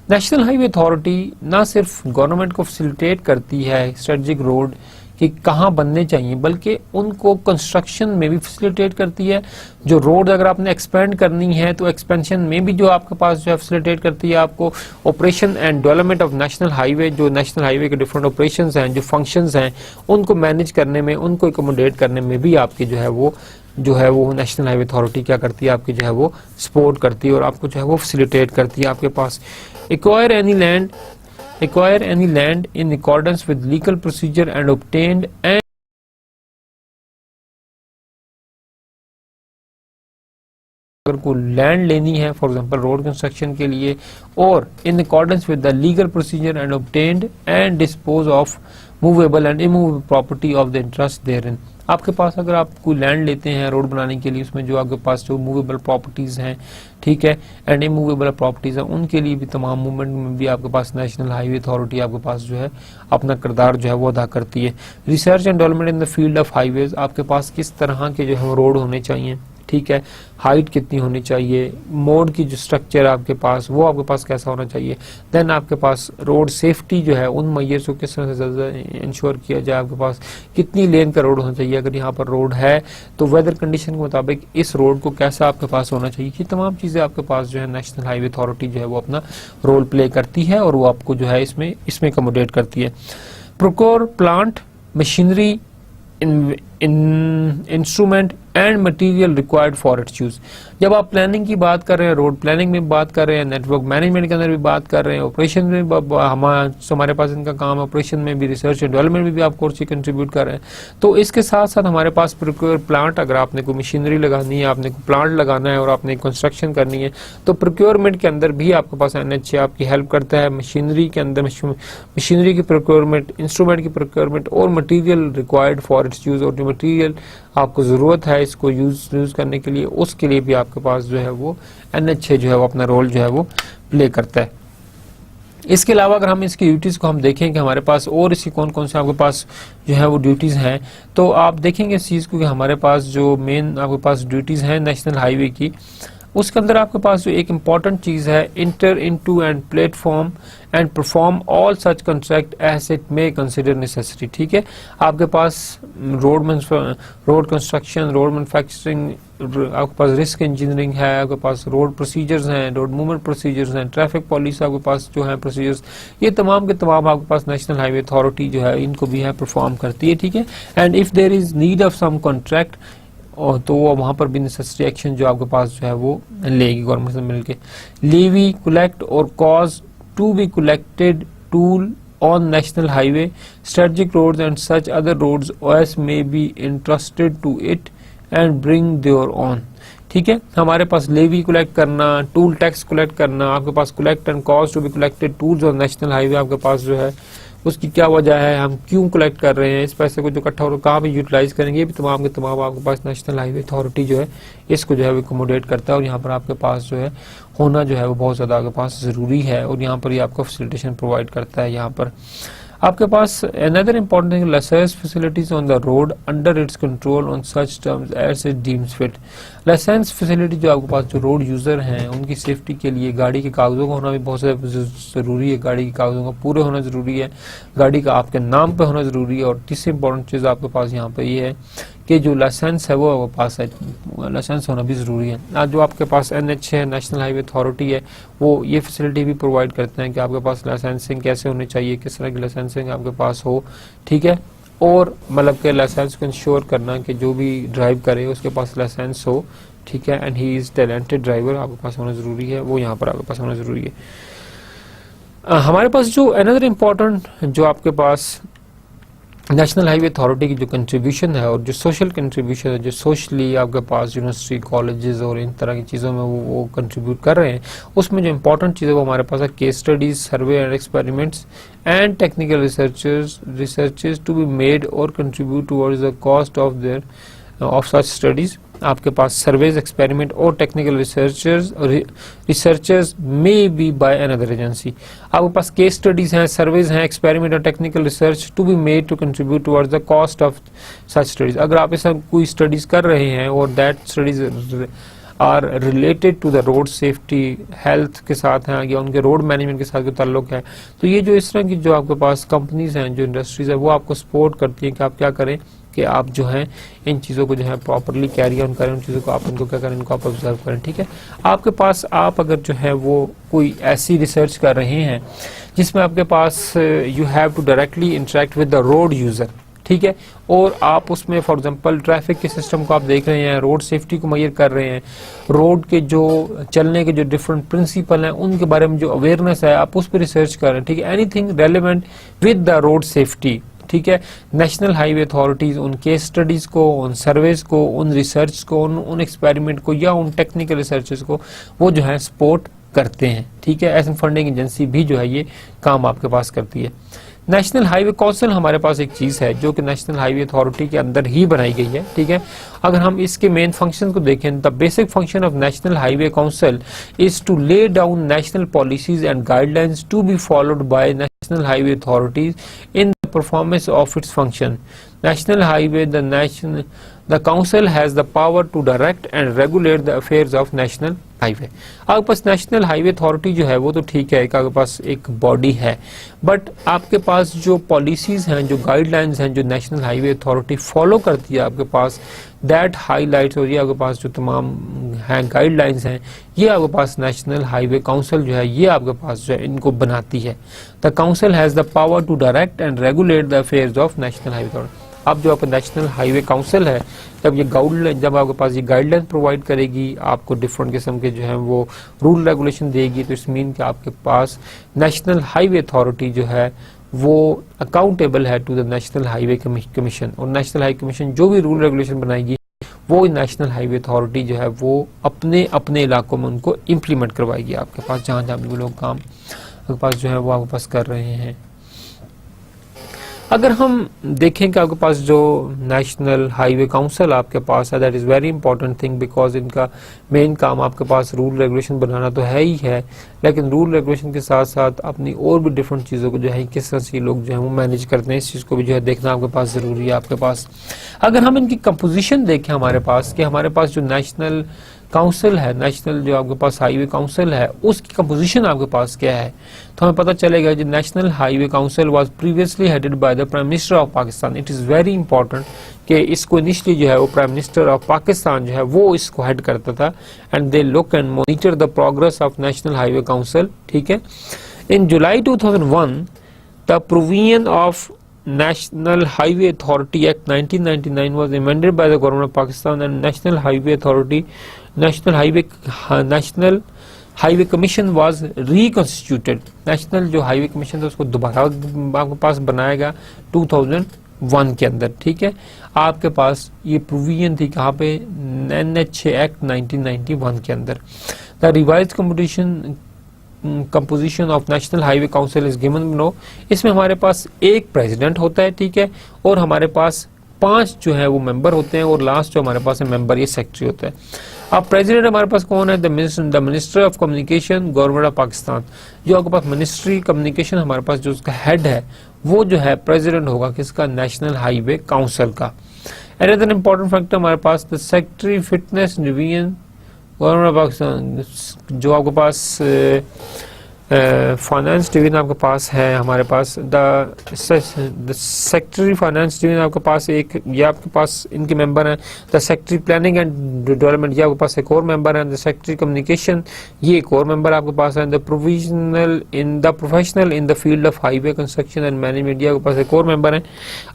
National highway authority ना सिर्फ गवर्नमेंट को फैसिलिटेट करती है स्ट्रेटजिक रोड कि कहाँ बनने चाहिए बल्कि उनको कंस्ट्रक्शन में भी फैसिलिटेट करती है। जो रोड अगर आपने एक्सपेंड करनी है तो एक्सपेंशन में भी जो आपके पास जो है फैसिलिटेट करती है आपको। Operation and development of national highway, जो नेशनल हाईवे के डिफरेंट ऑपरेशंस हैं जो फंक्शंस हैं उनको मैनेज करने में उनको एकोमोडेट करने में भी आपकी जो है वो नेशनल हाईवे अथॉरिटी क्या करती है आपकी जो है वो सपोर्ट करती है और आपको जो है वो फैसिलिटेट करती है आपके पास। Acquire any land in accordance with legal procedure and obtained and अगर कोई लैंड लेनी है फॉर एग्जांपल रोड कंस्ट्रक्शन के लिए और in accordance with the legal procedure and obtained and dispose of movable and immovable property of the interest therein. आपके पास अगर आप कोई लैंड लेते हैं रोड बनाने के लिए उसमें जो आपके पास जो मूवेबल प्रॉपर्टीज हैं, ठीक है, एंड इमूवेबल प्रॉपर्टीज हैं उनके लिए भी तमाम मूवमेंट में भी आपके पास नेशनल हाईवे अथॉरिटी आपके पास जो है अपना किरदार जो है वो अदा करती है। Research and development in the field of highways, आपके पास किस तरह के जो है रोड होने चाहिए, ठीक है, हाइट कितनी होनी चाहिए, मोड की जो स्ट्रक्चर आपके पास वो आपके पास कैसा होना चाहिए। देन आपके पास रोड सेफ्टी जो है उन मैयर्स को किस तरह से ज़्यादा इंश्योर किया जाए, आपके पास कितनी लेन का रोड होना चाहिए, अगर यहाँ पर रोड है तो वेदर कंडीशन के मुताबिक इस रोड को कैसा आपके पास होना चाहिए। ये तमाम चीज़ें आपके पास जो है नेशनल हाईवे अथॉरिटी जो है वो अपना रोल प्ले करती है और वो आपको जो है इसमें अकोमोडेट करती है। Procure plant machinery instrument and material required for its use. जब आप प्लानिंग की बात कर रहे हैं, रोड प्लानिंग में बात कर रहे हैं, नेटवर्क मैनेजमेंट के अंदर भी बात कर रहे हैं, ऑपरेशन में हमारे पास इनका काम है, ऑपरेशन में भी रिसर्च एंड डेवलपमेंट में भी आप कोर्स कंट्रीब्यूट कर रहे हैं। तो इसके साथ साथ हमारे पास प्रोक्योर प्लांट, अगर आपने कोई मशीनरी लगानी है, आपने कोई प्लांट लगाना है और आपने कंस्ट्रक्शन करनी है तो प्रोक्योरमेंट के अंदर भी आपके पास NHA आपकी हेल्प करता है। मशीनरी के अंदर मशीनरी की प्रोक्योरमेंट, इंस्ट्रूमेंट की प्रोक्योरमेंट और material required for its use, और जो मटीरियल आपको ज़रूरत है इसको यूज़ करने के लिए उसके लिए भी आपके पास जो है वो NHA जो है वो अपना रोल जो है वो प्ले करता है। इसके अलावा अगर हम इसकी ड्यूटीज़ को हम देखें कि हमारे पास और इसकी कौन कौन से आपके पास जो है वो ड्यूटीज़ हैं तो आप देखेंगे इस चीज़ को कि हमारे पास जो मेन आपके पास ड्यूटीज़ हैं नेशनल हाईवे की उसके अंदर आपके पास जो एक इम्पॉर्टेंट चीज़ है enter into and platform and perform all such contract as it may consider necessary. ठीक है, आपके पास रोड कंस्ट्रक्शन, रोड मैन्युफैक्चरिंग, आपके पास रिस्क इंजीनियरिंग है, आपके पास रोड प्रोसीजर्स हैं, रोड मूवमेंट प्रोसीजर्स हैं, ट्रैफिक पॉलिस आपके पास जो है प्रोसीजर्स, ये तमाम के तमाम आपके पास नेशनल हाईवे अथॉरिटी जो है इनको भी है परफॉर्म करती है। ठीक है, and if there is need of some contract और तो वहाँ पर भी नेसेसरी एक्शन जो आपके पास जो है वो लेगी गवर्नमेंट से मिलके। Levy collect or cause to be collected toll on national highway, strategic roads and such other roads as may be entrusted to it and bring their own। ठीक है, हमारे पास लेवी कलेक्ट करना, टूल टैक्स कलेक्ट करना, आपके पास collect and cost to be collected tolls on national highway आपके पास जो है उसकी क्या वजह है, हम क्यों कलेक्ट कर रहे हैं, इस पैसे को जो इकट्ठा हो कहाँ पे यूटिलाइज करेंगे, ये भी तमाम के तमाम आपके पास नेशनल हाईवे अथॉरिटी जो है इसको जो है वो अकोमोडेट करता है। और यहाँ पर आपके पास जो है होना जो है वो बहुत ज़्यादा आपके पास ज़रूरी है और यहाँ पर ये आपको फैसिलिटेशन प्रोवाइड करता है। यहाँ पर आपके पास another important thing, license facilities on the road under its control on such terms as it deems fit। License facility जो आपके पास जो रोड यूज़र हैं उनकी सेफ्टी के लिए गाड़ी के कागज़ों का होना भी बहुत ज़्यादा ज़रूरी है, गाड़ी के कागज़ों का पूरे होना ज़रूरी है, गाड़ी का आपके नाम पे होना ज़रूरी है। और तीसरी इंपॉर्टेंट चीज़ आपके पास यहाँ पे ये है कि जो लाइसेंस है वो आपके पास है, लाइसेंस होना भी ज़रूरी है। आज जो आपके पास NH है, नेशनल हाईवे अथॉरिटी है, वो ये फैसिलिटी भी प्रोवाइड करते हैं कि आपके पास लाइसेंसिंग कैसे होनी चाहिए, किस तरह की लाइसेंसिंग आपके पास हो। ठीक है, और मतलब के लाइसेंस को इंश्योर करना कि जो भी ड्राइव करे उसके पास लाइसेंस हो। ठीक है, and he is talented driver आपके पास होना ज़रूरी है, वो यहाँ पर आपके पास होना ज़रूरी है। हमारे पास जो अनदर इम्पोर्टेंट जो आपके पास नेशनल हाईवे अथॉरिटी की जो कंट्रीब्यूशन है और जो सोशल कंट्रीब्यूशन है, जो सोशली आपके पास यूनिवर्सिटी कॉलेजेस और इन तरह की चीज़ों में वो कंट्रीब्यूट कर रहे हैं, उसमें जो इंपॉर्टेंट चीज़ है वो हमारे पास है case studies, survey and experiments and technical researches to be made और contribute towards the cost of their of such studies. आपके पास सर्वेज, एक्सपेरिमेंट और technical researchers may be by another agency. आपके पास केस स्टडीज हैं, surveys हैं, experiment और technical research to be made to contribute towards the cost of such studies. अगर आप ऐसा कोई स्टडीज कर रहे हैं और that studies are related to the road safety, health के साथ हैं या उनके रोड मैनेजमेंट के साथ ताल्लुक है, तो ये जो इस तरह की जो आपके पास कंपनीज हैं, जो इंडस्ट्रीज है, वो आपको सपोर्ट करती हैं कि आप क्या करें कि आप जो है इन चीज़ों को जो है प्रॉपरली कैरी ऑन करें, उन चीज़ों को आप इनको क्या करें, इनको आप ऑब्जर्व करें। ठीक है, आपके पास आप अगर जो है वो कोई ऐसी रिसर्च कर रहे हैं जिसमें आपके पास you have to directly interact with the road user, ठीक है, और आप उसमें फॉर एग्जांपल ट्रैफिक के सिस्टम को आप देख रहे हैं, रोड सेफ्टी को मैयर कर रहे हैं, रोड के जो चलने के जो डिफरेंट प्रिंसिपल हैं उनके बारे में जो अवेयरनेस है आप उस पर रिसर्च कर रहे हैं। ठीक है, anything relevant with the road safety. ठीक है, नेशनल हाईवे अथॉरिटीज उन केस स्टडीज को, उन सर्वेज को, उन रिसर्च को, उन एक्सपेरिमेंट को या उन टेक्निकल रिसर्चेस को वो जो है सपोर्ट करते हैं। ठीक है, ऐसे फंडिंग एजेंसी भी जो है ये काम आपके पास करती है। नेशनल हाईवे काउंसिल हमारे पास एक चीज है जो कि नेशनल हाईवे अथॉरिटी के अंदर ही बनाई गई है। ठीक है, अगर हम इसके मेन फंक्शन को देखें, the basic function of national highway council is to lay down national policies and guidelines to be followed by national highway authorities in the performance of its function. National highway the council has the power to direct and regulate the affairs of national highway। आपके पास national highway authority जो है वो तो ठीक है, आपके पास एक बॉडी है, बट आपके पास जो पॉलिसीज हैं, जो गाइडलाइंस हैं, जो नेशनल हाईवे अथॉरिटी फॉलो करती है आपके पास, दैट हाईलाइट्स, और ये आपके पास जो तमाम हैं गाइडलाइंस हैं, ये आपके पास नेशनल हाईवे काउंसिल जो है ये आपके पास जो है इनको बनाती है। The council has the power to direct and regulate the affairs of national highway authority. अब जो आपका नेशनल हाईवे काउंसिल है जब आपके पास ये गाइडलाइन प्रोवाइड करेगी, आपको डिफरेंट किस्म के जो है वो रूल रेगुलेशन देगी, तो इस मीन कि आपके पास नेशनल हाईवे अथॉरिटी जो है वो अकाउंटेबल है to the national highway commission, और नेशनल हाईवे कमीशन जो भी रूल रेगुलेशन बनाएगी वो नेशनल हाईवे अथॉरिटी जो है वो अपने अपने इलाकों में उनको इम्प्लीमेंट करवाएगी आपके पास, जहाँ जहाँ भी लोग काम आपके पास जो है वो आपके पास कर रहे हैं। अगर हम देखें कि आपके पास जो नेशनल हाईवे काउंसिल आपके पास है, that is very important thing, because इनका मेन काम आपके पास रूल रेगुलेशन बनाना तो है ही है, लेकिन रूल रेगुलेशन के साथ साथ अपनी और भी डिफरेंट चीज़ों को जो है किस तरह से लोग जो है वो मैनेज करते हैं, इस चीज़ को भी जो है देखना आपके पास ज़रूरी है। आपके पास अगर हम इनकी कंपोजिशन देखें हमारे पास कि हमारे पास जो नेशनल काउंसिल है, नेशनल जो आपके पास हाईवे काउंसिल है, उसकी कंपोजिशन आपके पास क्या है, तो हमें पता चलेगा कि national highway council was previously headed by the prime minister of Pakistan. It is very important कि इसको इनिशियली जो है वो प्राइम मिनिस्टर ऑफ पाकिस्तान जो है वो इसको हेड करता था, and they look and monitor the progress of national highway council. ठीक है, इन जुलाई 2001 the provision of National Highway Authority Act 1999 was amended by the government of Pakistan, and National highway commission was reconstituted, national जो highway commission था उसको दोबारा आपके पास बनाएगा 2001 के अंदर, ठीक है। आपके पास ये प्रोविजन थी कहाँ पे, NHA एक्ट 1991 के अंदर। The revise composition of national highway council is given below. इसमें हमारे पास एक प्रेसिडेंट होता है, ठीक है, और हमारे पास 5 जो है वो मेंबर होते हैं, और लास्ट जो हमारे पास है मेंबर ये सेक्रेटरी होता है। अब प्रेसिडेंट हमारे पास कौन है, the minister of communication government of Pakistan. जो आपके पास मिनिस्ट्री कम्युनिकेशन हमारे पास जो उसका हेड है वो जो है प्रेसिडेंट होगा किसका, नेशनल हाईवे काउंसिल का। अनदर इंपॉर्टेंट फैक्टर हमारे पास the secretary fitness division government of Pakistan, जो आपके पास फाइनेंस डिवीजन आपके पास है, हमारे पास द सेक्रेटरी फाइनेंस डिवीजन आपके पास एक, ये आपके पास इनके मेंबर हैं। The secretary planning and development, ये आपके पास एक और मेंबर है। द सेक्रेटरी कम्युनिकेशन, ये एक और मेंबर आपके पास है। The professional in the field of highway construction and management, ये आपके पास एक और मेंबर है।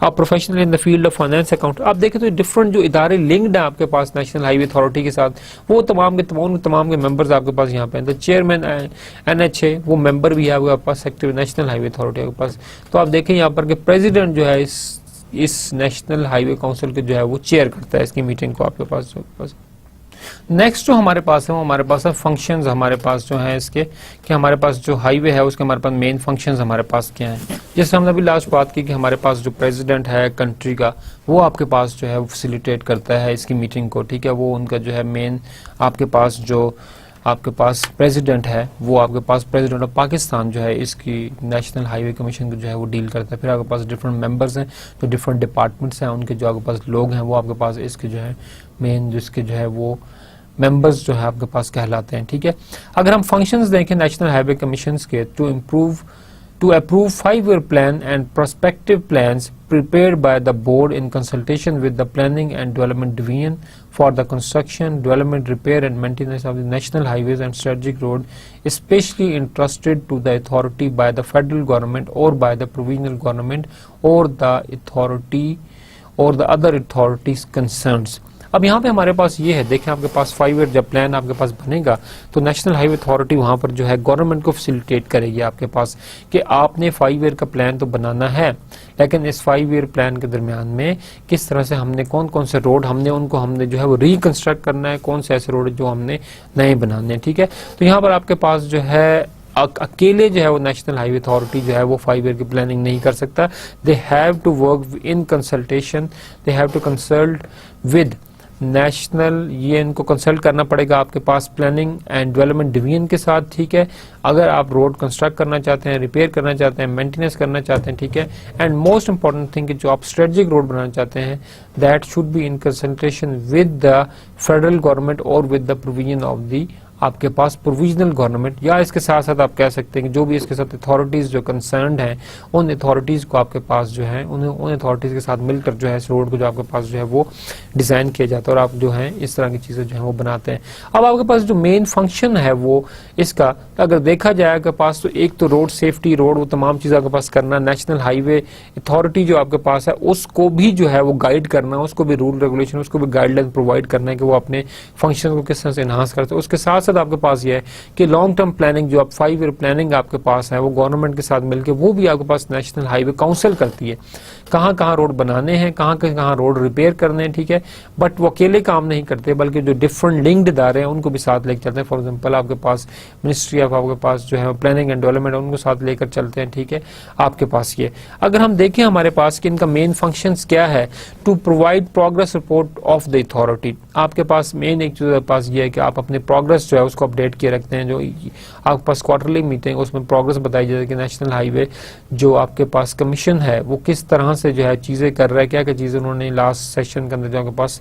आप professional in the field of finance account, आप देखें तो डिफरेंट जो इदारे लिंक्ड है आपके पास नेशनल हाईवे अथॉरिटी के साथ, वो तमाम के मेंबर्स आपके पास यहाँ पे हैं। द चेयरमैन NHA, वो मेंबर भी है आपके पास सेक्रेटरी नेशनल हाईवे अथॉरिटी के पास। तो आप देखें यहाँ पर कि प्रेसिडेंट जो है इस नेशनल हाईवे काउंसिल के जो है वो चेयर करता है इसकी मीटिंग को आपके पास। नेक्स्ट जो हमारे पास है वो हमारे पास है फंक्शंस, हमारे पास जो है इसके कि हमारे पास जो हाईवे है उसके हमारे पास मेन फंक्शंस हमारे पास क्या हैं। जैसे हमने अभी लास्ट बात की कि हमारे पास जो प्रेसिडेंट है कंट्री का वो आपके पास जो है वो फैसिलिटेट करता है इसकी मीटिंग को, ठीक है। वो उनका जो है मेन आपके पास जो आपके पास प्रेसिडेंट है वो आपके पास प्रेसिडेंट ऑफ पाकिस्तान जो है इसकी नेशनल हाईवे कमीशन को जो है वो डील करता है। फिर आपके पास डिफरेंट मेंबर्स हैं जो डिफरेंट डिपार्टमेंट्स हैं, उनके जो आपके पास लोग हैं वो आपके पास इसके जो है मेन जो इसके जो है वो मेंबर्स जो है आपके पास कहलाते हैं, ठीक है। अगर हम फंक्शंस देखें नेशनल हाईवे कमीशंस के, to approve 5-year plan and prospective plans prepared by the board in consultation with the planning and development division for the construction, development, repair and maintenance of the national highways and strategic road, especially entrusted to the authority by the federal government or by the provisional government or the authority or the other authorities concerns। अब यहाँ पे हमारे पास ये है, देखें आपके पास 5 year जब plan आपके पास बनेगा तो नेशनल हाईवे अथॉरिटी वहाँ पर जो है गवर्नमेंट को फैसिलिटेट करेगी आपके पास कि आपने 5 ईयर का प्लान तो बनाना है, लेकिन इस 5 ईयर प्लान के दरमियान में किस तरह से हमने कौन कौन से रोड हमने जो है वो रिकंस्ट्रक्ट करना है, कौन से ऐसे रोड जो हमने नए बनाने हैं, ठीक है। तो यहाँ पर आपके पास जो है अकेले जो है वो नेशनल हाईवे अथॉरिटी जो है वो 5 ईयर की प्लानिंग नहीं कर सकता। They have to work in consultation, they have to consult with national, ये इनको कंसल्ट करना पड़ेगा आपके पास प्लानिंग एंड डेवलपमेंट डिवीजन के साथ, ठीक है। अगर आप रोड कंस्ट्रक्ट करना चाहते हैं, रिपेयर करना चाहते हैं, मेंटेनेंस करना चाहते हैं, ठीक है। एंड मोस्ट इंपॉर्टेंट थिंग कि जो आप स्ट्रेटेजिक रोड बनाना चाहते हैं that should be in consultation with the federal government और with the provision of the आपके पास प्रोविजनल गवर्नमेंट, या इसके साथ साथ आप कह सकते हैं कि जो भी इसके साथ अथॉरिटीज जो कंसर्न्ड हैं उन अथॉरिटीज को आपके पास जो है उन अथॉरिटीज के साथ मिलकर जो है इस रोड को जो आपके पास जो है वो डिजाइन किया जाता है और आप जो है इस तरह की चीजें जो है वो बनाते हैं। अब आपके पास जो मेन फंक्शन है वो इसका अगर देखा जाए आपके पास तो एक तो रोड सेफ्टी, रोड वो तमाम चीज़ आपके पास करना, नेशनल हाईवे अथॉरिटी जो आपके पास है उसको भी जो है वो गाइड करना, उसको भी रूल रेगुलेशन, उसको भी गाइडलाइन प्रोवाइड करना है कि वो अपने फंक्शन को किस तरह से एनहांस करते हैं। उसके साथ साथ आपके पास ये है कि लॉन्ग टर्म प्लानिंग जो आप 5 ईयर प्लानिंग आपके पास है वो गवर्नमेंट के साथ मिलकर वो भी आपके पास नेशनल हाईवे काउंसिल करती है, कहाँ कहाँ रोड बनाने हैं, कहाँ कहाँ रोड रिपेयर करने हैं, ठीक है। बट वो अकेले काम नहीं करते बल्कि जो डिफरेंट लिंक्ड इदारे हैं उनको भी साथ लेकर चलते हैं। फॉर एग्जाम्पल आपके पास मिनिस्ट्री ऑफ आपके पास जो है प्लानिंग एंड डेवलपमेंट उनको साथ लेकर चलते हैं, ठीक है। आपके पास ये अगर हम देखें हमारे पास कि इनका मेन फंक्शंस क्या है, to provide progress report of the authority. आपके पास मेन एक चीज पास ये है कि आप अपने प्रोग्रेस जो है उसको अपडेट किए रखते हैं। जो आपके पास क्वार्टरली मीटिंग उसमें प्रोग्रेस बताई जाती है कि नेशनल हाईवे जो आपके पास कमीशन है वो किस तरह से जो है चीजें कर रहा है, क्या क्या चीजें उन्होंने लास्ट सेशन के अंदर जो आपके पास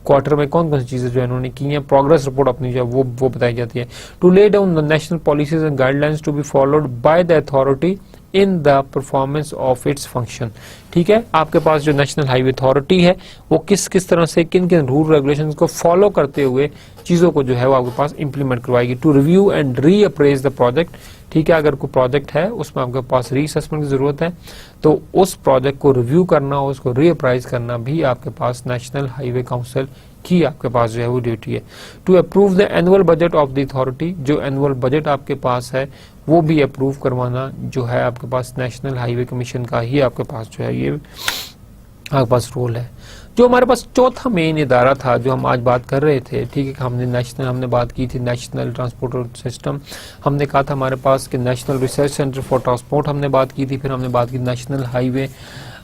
क्वार्टर में कौन कौन सी चीजें जो है उन्होंने की हैं, प्रोग्रेस रिपोर्ट अपनी जो है वो बताई जाती है। To lay down the national policies and guidelines to be followed by the authority in the performance of its function, ठीक है। आपके पास जो नेशनल हाईवे अथॉरिटी है वो किस किस तरह से किन किन रूल रेगुलेशंस को फॉलो करते हुए चीजों को जो है वो आपके पास इंप्लीमेंट करवाएगी। To review and re apprise the project, ठीक है। अगर कोई प्रोजेक्ट है उसमें आपके पास रीअसेसमेंट की जरूरत है तो उस प्रोजेक्ट को रिव्यू करना, उसको रीअप्राइज करना भी आपके पास नेशनल हाईवे काउंसिल की आपके पास जो है वो ड्यूटी है। To approve the annual budget of the authority, जो एनुअल बजट आपके पास है वो भी अप्रूव करवाना जो है आपके पास नेशनल हाईवे कमीशन का ही आपके पास जो है ये आपके पास रोल है। जो हमारे पास चौथा मेन इदारा था जो हम आज बात कर रहे थे, ठीक है, हमने बात की थी नेशनल ट्रांसपोर्ट सिस्टम, हमने कहा था हमारे पास कि national research centre for transport हमने बात की थी, फिर हमने बात की नेशनल हाईवे,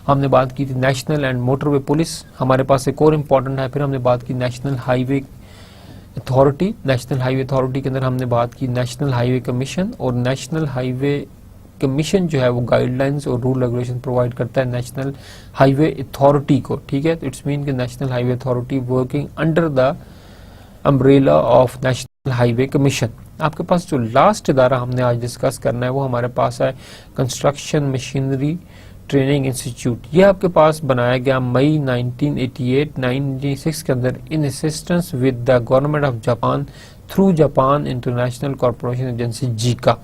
हमने बात की थी नेशनल एंड मोटरवे पुलिस, हमारे पास एक और इम्पॉर्टेंट है, फिर हमने बात की national highway authority. National highway authority के अंदर हमने बात की नेशनल हाईवे कमीशन, और नेशनल हाईवे कमीशन जो है वो गाइडलाइंस और रूल रेगुलेशन प्रोवाइड करता है नेशनल हाईवे अथॉरिटी को, ठीक है। तो इट्स मीन कि national highway authority working under the umbrella of national highway commission. आपके पास जो लास्ट इदारा हमने आज डिस्कस करना है वो हमारे पास है कंस्ट्रक्शन मशीनरी ट्रेनिंग इंस्टीट्यूट। ये आपके पास बनाया गया मई 1986 के अंदर in assistance with the government of Japan through Japan international corporation agency JICA.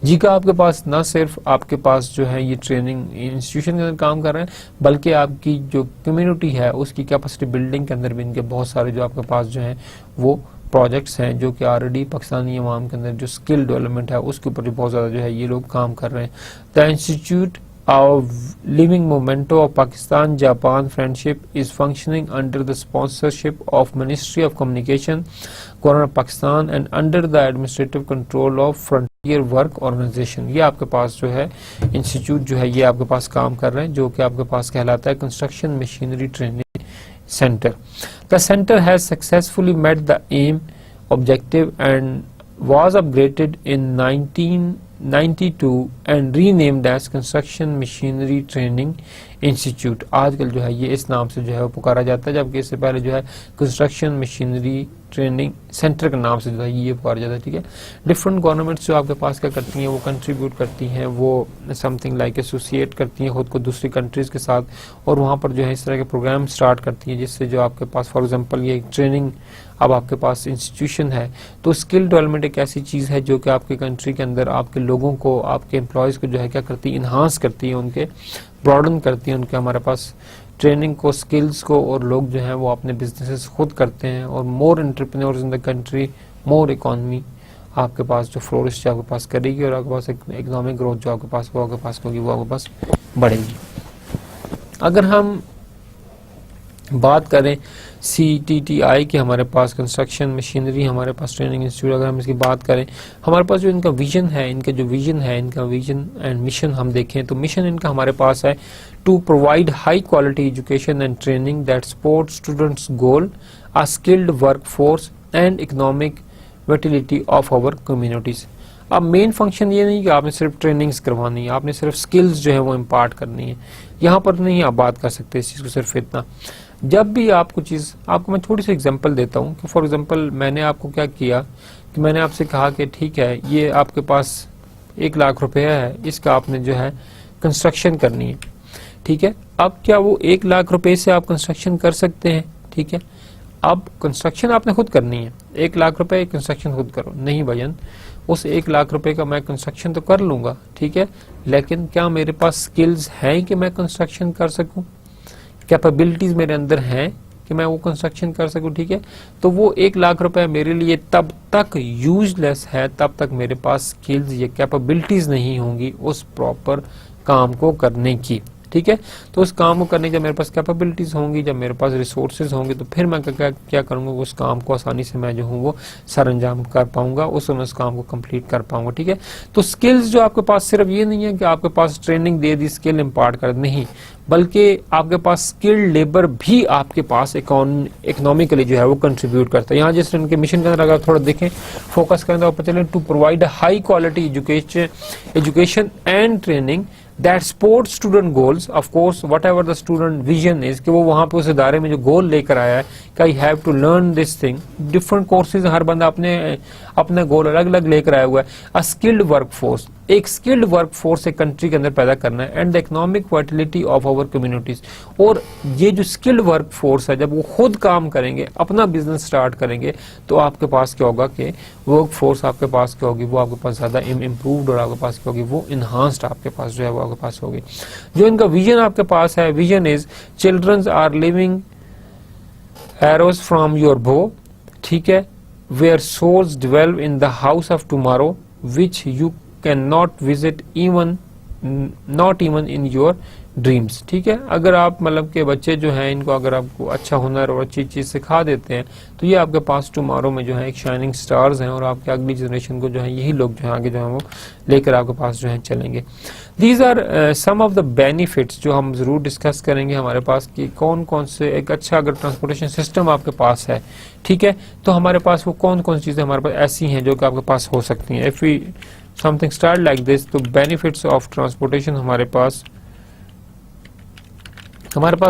JICA आपके पास ना सिर्फ आपके पास जो है ये ट्रेनिंग इंस्टीट्यूशन के अंदर काम कर रहे हैं, बल्कि आपकी जो कम्युनिटी है उसकी कैपेसिटी बिल्डिंग के अंदर भी इनके बहुत सारे जो आपके पास जो है वो प्रोजेक्ट्स हैं जो कि ऑलरेडी पाकिस्तानी अवाम के अंदर जो स्किल डेवलपमेंट है उसके ऊपर बहुत ज़्यादा जो है ये लोग काम कर रहे हैं। The institute of living memento of Pakistan-Japan friendship is functioning under the sponsorship of Ministry of Communication, Government of Pakistan and under the administrative control of Frontier Work Organization। ये आपके पास जो है इंस्टीट्यूट जो है ये आपके पास काम कर रहे हैं जो कि आपके पास कहलाता है construction machinery training centre. The center has successfully met the aim, objective and was upgraded in 1992 and renamed as Construction Machinery Training Institute। आजकल जो है ये इस नाम से जो है वो पुकारा जाता है, जबकि इससे पहले जो है कंस्ट्रक्शन मशीनरी ट्रेनिंग सेंटर के नाम से जो है ये पुकारा जाता है, ठीक है। डिफरेंट गवर्नमेंट्स जो आपके पास क्या करती हैं वो कंट्रीब्यूट करती हैं, वो समथिंग लाइक एसोसिएट करती हैं खुद को दूसरी कंट्रीज़ के साथ, और वहाँ पर जो है इस तरह के प्रोग्राम स्टार्ट करती हैं जिससे जो आपके पास फॉर एग्जांपल ये ट्रेनिंग अब आपके पास इंस्टीट्यूशन है तो स्किल डेवलपमेंट एक ऐसी चीज़ है जो कि आपके कंट्री के अंदर आपके लोगों को, आपके एम्प्लॉयज़ को जो है क्या करती है, इन्हांस करती है, उनके ब्रॉडन करती है उनके हमारे पास ट्रेनिंग को, स्किल्स को, और लोग जो हैं वो अपने बिजनेसेस खुद करते हैं और more entrepreneurs in the country, more economy आपके पास जो फ्लोरिश जो आपके पास करेगी और आपके पास इकोनॉमिक ग्रोथ जो आपके पास होगी वो आपके पास बढ़ेगी। अगर हम बात करें CTTI की, हमारे पास कंस्ट्रक्शन मशीनरी हमारे पास ट्रेनिंग इंस्टीट्यूट, अगर हम इसकी बात करें हमारे पास जो इनका विजन है, इनका विजन एंड मिशन हम देखें तो मिशन इनका हमारे पास है to provide high quality education and training that support students goal, a skilled work force and economic vitality of our communities. अब मेन फंक्शन ये नहीं कि आपने सिर्फ ट्रेनिंग्स करवानी है, आपने सिर्फ स्किल्स जो है वो इम्पार्ट करनी है, यहाँ पर नहीं आप बात कर सकते इस चीज़ को सिर्फ इतना। जब भी आपको चीज़, आपको मैं थोड़ी सी एग्जांपल देता हूँ कि फॉर एग्जांपल मैंने आपको क्या किया कि मैंने आपसे कहा कि ठीक है ये आपके पास 1 लाख रुपया है, इसका आपने जो है कंस्ट्रक्शन करनी है, ठीक है। अब क्या वो 1 लाख रुपए से आप कंस्ट्रक्शन कर सकते हैं, ठीक है। अब कंस्ट्रक्शन आपने खुद करनी है, 1 लाख रुपए कंस्ट्रक्शन खुद करो, नहीं भजन, उस 1 लाख रुपए का मैं कंस्ट्रक्शन तो कर लूंगा, ठीक है, लेकिन क्या मेरे पास स्किल्स हैं कि मैं कंस्ट्रक्शन कर सकूं, कैपेबिलिटीज मेरे अंदर हैं कि मैं वो कंस्ट्रक्शन कर सकूं, ठीक है। तो वो 1 लाख रुपए मेरे लिए तब तक यूजलेस है तब तक मेरे पास स्किल्स या कैपेबिलिटीज नहीं होंगी उस प्रॉपर काम को करने की, ठीक है। तो उस काम को करने जब मेरे पास कैपेबिलिटीज होंगी, जब मेरे पास रिसोर्सेज होंगे तो फिर मैं क्या करूंगा, उस काम को आसानी से मैं जो हूँ वो सर अंजाम कर पाऊंगा, उस काम को कंप्लीट कर पाऊंगा, ठीक है। तो स्किल्स जो आपके पास सिर्फ ये नहीं है कि आपके पास ट्रेनिंग दे दी, स्किल इम्पार्ट कर, नहीं, बल्कि आपके पास स्किल्ड लेबर भी आपके पास इकोनॉमिकली जो है वो कंट्रीब्यूट करता है। यहाँ जिस इनके मिशन के अंदर अगर थोड़ा देखें, फोकस करें तो पता चले to provide high quality education and training that support student goals, of course whatever the student vision is, कि वो वहां पे उस इदारे में जो गोल लेकर आया है कि I have to learn this thing, different courses, हर बंदा अपने गोल अलग अलग लेकर आया हुआ है। अ स्किल्ड वर्क फोर्स, एक स्किल्ड वर्क फोर्स एक कंट्री के अंदर पैदा करना है, and the economic vitality of our communities. और ये जो स्किल्ड वर्क फोर्स है, जब वो खुद काम करेंगे, अपना बिजनेस स्टार्ट करेंगे, तो आपके पास क्या होगा कि वर्क फोर्स आपके पास क्या होगी, वो आपके पास ज्यादा इम्प्रूव्ड, और आपके पास क्या होगी, वो इन्हांस्ड आपके पास जो है वो आपके पास होगी। जो इनका विजन आपके पास है, vision is childrens are living arrows from your bow, ठीक है, where souls dwell in the house of tomorrow which you can not visit even not even in your dreams. ठीक है, अगर आप मतलब के बच्चे जो हैं, इनको अगर आपको अच्छा हुनर और अच्छी चीज सिखा देते हैं, तो ये आपके पास टुमारो में जो है एक शाइनिंग स्टार्स हैं, और आपके अगली जनरेशन को जो है यही लोग जो है आगे जो है वो लेकर आपके पास जो है चलेंगे। These are some of the benefits जो हम जरूर डिस्कस करेंगे हमारे पास कि कौन कौन से, एक अच्छा अगर ट्रांसपोर्टेशन सिस्टम आपके पास है, ठीक है, तो हमारे पास वो कौन कौन सी चीजें हमारे पास ऐसी हैं जो कि आपके पास हो सकती हैं। If we something start like this, तो बेनिफिट्स ऑफ ट्रांसपोर्टेशन हमारे पास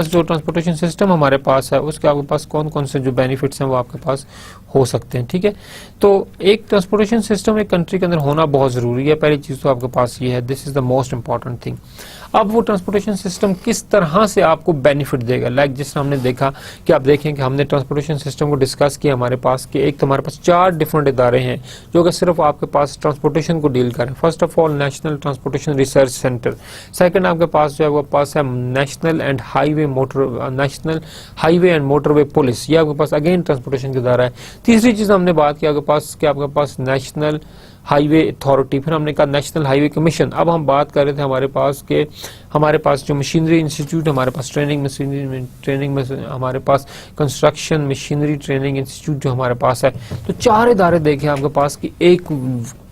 जो ट्रांसपोर्टेशन सिस्टम हमारे पास है, उसके आपके पास कौन कौन से जो बेनिफिट्स हैं वो आपके पास हो सकते हैं। ठीक है, तो एक ट्रांसपोर्टेशन सिस्टम एक कंट्री के अंदर होना बहुत जरूरी है। पहली चीज तो आपके पास ये है, this is the most important thing. अब वो ट्रांसपोर्टेशन सिस्टम किस तरह से आपको बेनिफिट देगा, लाइक जिस तरह हमने देखा कि आप देखें कि हमने ट्रांसपोर्टेशन सिस्टम को डिस्कस किया हमारे पास कि एक तो हमारे पास 4 डिफरेंट इदारे हैं जो कि सिर्फ आपके पास ट्रांसपोर्टेशन को डील करें। First of all national transportation research centre, second आपके पास जो है वो पास है national highway and motorway police, ये आपके पास अगेन ट्रांसपोर्टेशन का इदारा है। तीसरी चीज हमने बात की आपके पास नेशनल हाईवे अथॉरिटी, फिर हमने कहा नेशनल हाईवे कमीशन। अब हम बात कर रहे थे हमारे पास जो मशीनरी इंस्टीट्यूट, हमारे पास ट्रेनिंग में हमारे पास कंस्ट्रक्शन मशीनरी ट्रेनिंग इंस्टीट्यूट जो हमारे पास है। तो 4 इदारे देखें आपके पास कि एक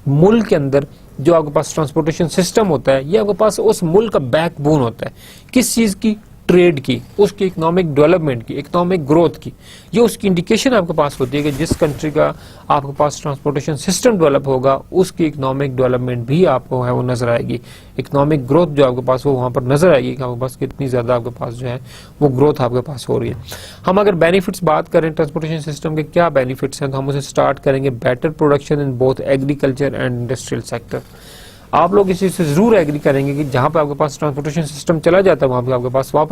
मुल्क के अंदर जो आपके पास ट्रांसपोर्टेशन सिस्टम होता है, ये आपके पास उस मुल्क का बैकबोन होता है। किस चीज की? ट्रेड की, उसकी इकोनॉमिक डेवलपमेंट की, इकोनॉमिक ग्रोथ की। ये उसकी इंडिकेशन आपके पास होती है कि जिस कंट्री का आपके पास ट्रांसपोर्टेशन सिस्टम डेवलप होगा, उसकी इकोनॉमिक डेवलपमेंट भी आपको है वो नजर आएगी। इकोनॉमिक ग्रोथ जो आपके पास वो वहां पर नजर आएगी कि आपके पास कितनी ज्यादा आपके पास जो है वो ग्रोथ आपके पास हो रही है। हम अगर बेनिफिट्स बात करें ट्रांसपोर्टेशन सिस्टम के क्या बेनिफिट्स हैं, तो हम उसे स्टार्ट करेंगे better production in both agriculture and industrial sector. आप लोग इस चीज से जरूर एग्री करेंगे कि जहां पे आपके पास ट्रांसपोर्टेशन सिस्टम चला जाता है वहां पे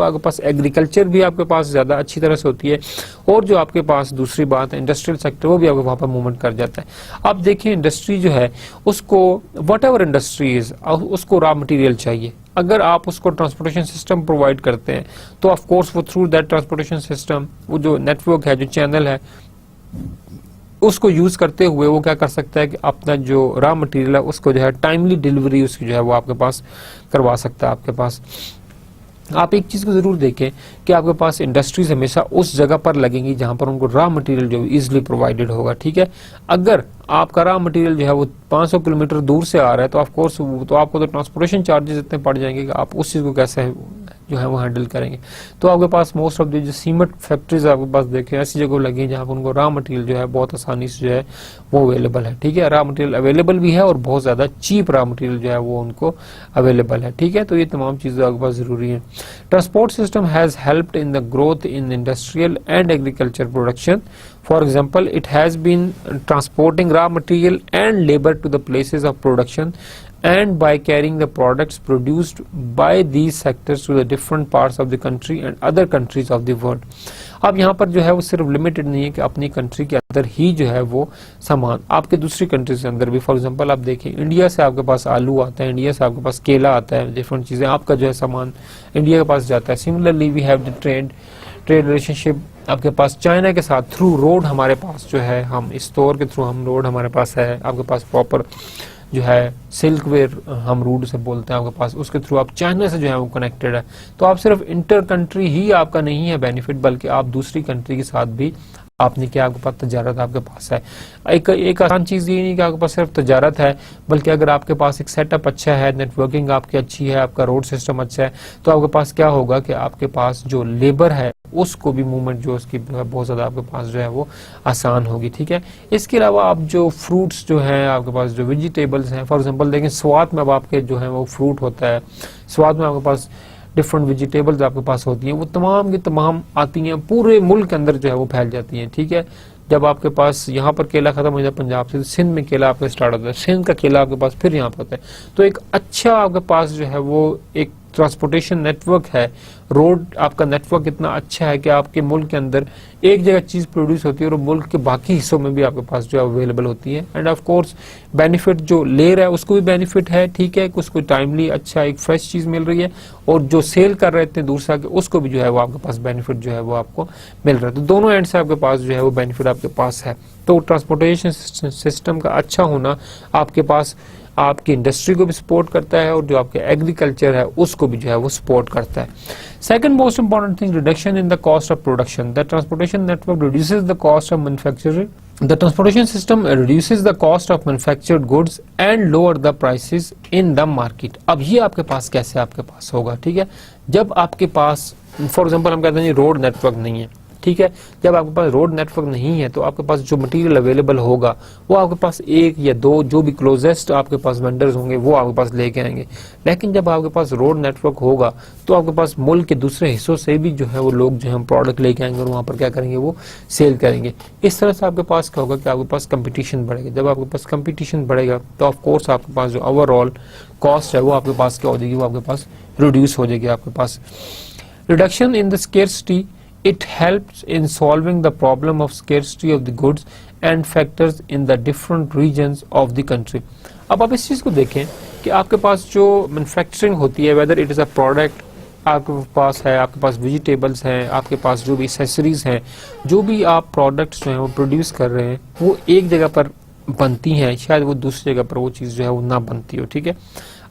आपके पास एग्रीकल्चर भी आपके पास ज्यादा अच्छी तरह से होती है, और जो आपके पास दूसरी बात है इंडस्ट्रियल सेक्टर, वो भी आपको वहां पर मूवमेंट कर जाता है। आप देखिए इंडस्ट्री जो है उसको वट एवर इंडस्ट्री इज, उसको रॉ मटेरियल चाहिए। अगर आप उसको ट्रांसपोर्टेशन सिस्टम प्रोवाइड करते हैं तो ऑफ कोर्स वो थ्रू दैट ट्रांसपोर्टेशन सिस्टम, वो जो नेटवर्क है, जो चैनल है, उसको यूज करते हुए वो क्या कर सकता है कि अपना जो रॉ मटेरियल है उसको जो है टाइमली डिलीवरी उसकी जो है वो आपके पास करवा सकता है। आपके पास आप एक चीज को जरूर देखें कि आपके पास इंडस्ट्रीज हमेशा उस जगह पर लगेंगी जहां पर उनको रॉ मटेरियल जो इजीली प्रोवाइडेड होगा। ठीक है, अगर आपका रॉ मटेरियल जो है वो 500 किलोमीटर दूर से आ रहा है तो ऑफ कोर्स तो आपको तो ट्रांसपोर्टेशन चार्जेस इतने पड़ जाएंगे कि आप उस चीज को कैसे जो है वो हैंडल करेंगे। तो आपके पास मोस्ट ऑफ द जो सीमेंट फैक्ट्रीज आपके पास देखें ऐसी जगह लगी जहां पर उनको रॉ मटेरियल जो है बहुत आसानी से जो है वो अवेलेबल है। ठीक है, रॉ मटेरियल अवेलेबल भी है और बहुत ज्यादा चीप रॉ मटेरियल जो है वो उनको अवेलेबल है। ठीक है, तो ये तमाम चीजें आपके पास जरूरी है। Transport system has helped in the growth in industrial and agriculture production. For example, it has been transporting raw material and labor to the places of production and by carrying the products produced by these sectors to the different parts of the country and other countries of the world. अब यहाँ पर जो है वो सिर्फ limited नहीं है कि अपनी कंट्री के अंदर ही जो है वो सामान आपके दूसरी कंट्रीज के अंदर भी, फॉर एग्जांपल आप देखें इंडिया से आपके पास आलू आता है, इंडिया से आपके पास केला आता है, डिफरेंट चीजें आपका जो है सामान इंडिया के पास जाता है। Similarly we have the trade relationship आपके पास चाइना के साथ थ्रू रोड हमारे पास जो है, हम इस स्टोर के थ्रू हम रोड हमारे पास है, आपके पास प्रॉपर जो है सिल्क वेयर हम रूट से बोलते हैं आपके पास, उसके थ्रू आप चाइना से जो है वो कनेक्टेड है। तो आप सिर्फ इंटर कंट्री ही आपका नहीं है बेनिफिट, बल्कि आप दूसरी कंट्री के साथ भी आपने क्या आपके पास तजारत आपके पास है। एक आसान चीज ये नहीं कि आपके पास सिर्फ तजारत है, बल्कि अगर आपके पास एक सेटअप अच्छा है, नेटवर्किंग आपकी अच्छी है, आपका रोड सिस्टम अच्छा है, तो आपके पास क्या होगा कि आपके पास जो लेबर है उसको भी मूवमेंट जो उसकी बहुत ज्यादा आपके पास जो है वो आसान होगी। ठीक है, इसके अलावा आप जो फ्रूट्स जो हैं आपके पास, जो वेजिटेबल्स हैं, फॉर एग्जांपल देखें स्वात में अब आपके जो है वो फ्रूट होता है, स्वात में आपके पास डिफरेंट वेजिटेबल्स आपके पास होती हैं, वो तमाम की तमाम आती हैं, पूरे मुल्क के अंदर जो है वो फैल जाती हैं। ठीक है, जब आपके पास यहाँ पर केला खत्म हो जाता है पंजाब से, तो सिंध में केला आपका स्टार्ट होता है, सिंध का केला आपके पास फिर यहाँ पर होता है। तो एक अच्छा आपके पास जो है वो एक ट्रांसपोर्टेशन नेटवर्क है, रोड आपका नेटवर्क इतना अच्छा है कि आपके मुल्क के अंदर एक जगह चीज प्रोड्यूस होती है और मुल्क के बाकी हिस्सों में भी आपके पास जो है अवेलेबल होती है। एंड ऑफ कोर्स बेनिफिट जो ले रहा है उसको भी बेनिफिट है, ठीक है, उसको टाइमली अच्छा एक फ्रेश चीज मिल रही है, और जो सेल कर रहे थे दूर से आके उसको भी जो है वो आपके पास बेनिफिट जो है वो आपको मिल रहा है। तो दोनों एंड से आपके पास जो है वो बेनिफिट आपके पास है। तो ट्रांसपोर्टेशन सिस्टम का अच्छा होना आपके पास आपकी इंडस्ट्री को भी सपोर्ट करता है और जो आपके एग्रीकल्चर है उसको भी जो है वो सपोर्ट करता है। Second most important thing, reduction in the cost of production. The transportation network reduces the cost of manufacturing. The transportation system reduces the cost of manufactured goods and lower the prices in the market। अब ये आपके पास कैसे आपके पास होगा, ठीक है, जब आपके पास फॉर एग्जांपल हम कहते हैं रोड नेटवर्क नहीं है, ठीक है, जब आपके पास रोड नेटवर्क नहीं है तो आपके पास जो मटेरियल अवेलेबल होगा वो आपके पास एक या दो जो भी क्लोजेस्ट आपके पास वेंडर्स होंगे वो आपके पास लेके आएंगे। लेकिन जब आपके पास रोड नेटवर्क होगा तो आपके पास मुल्क के दूसरे हिस्सों से भी जो है वो लोग जो है प्रोडक्ट लेके आएंगे और वहां पर क्या करेंगे, वो सेल करेंगे। इस तरह से आपके पास क्या होगा कि आपके पास कंपटीशन बढ़ेगा। जब आपके पास कंपटीशन बढ़ेगा तो ऑफ कोर्स आपके पास जो ओवरऑल कॉस्ट है वो आपके पास क्या हो जाएगी, वो आपके पास रिड्यूस हो जाएगी। आपके पास reduction in the scarcity, it helps in solving the problem of scarcity of the goods and factors in the different regions of the country। अब आप इस चीज को देखें कि आपके पास जो मैन्युफैक्चरिंग होती है, whether it is a product आपके पास है, आपके पास वेजिटेबल्स हैं, आपके पास जो भी एक्सेसरीज हैं, जो भी आप प्रोडक्ट्स जो हैं वो प्रोड्यूस कर रहे हैं वो एक जगह पर बनती हैं, शायद वो दूसरी जगह पर वो चीज़ जो है वो ना बनती हो, ठीक है।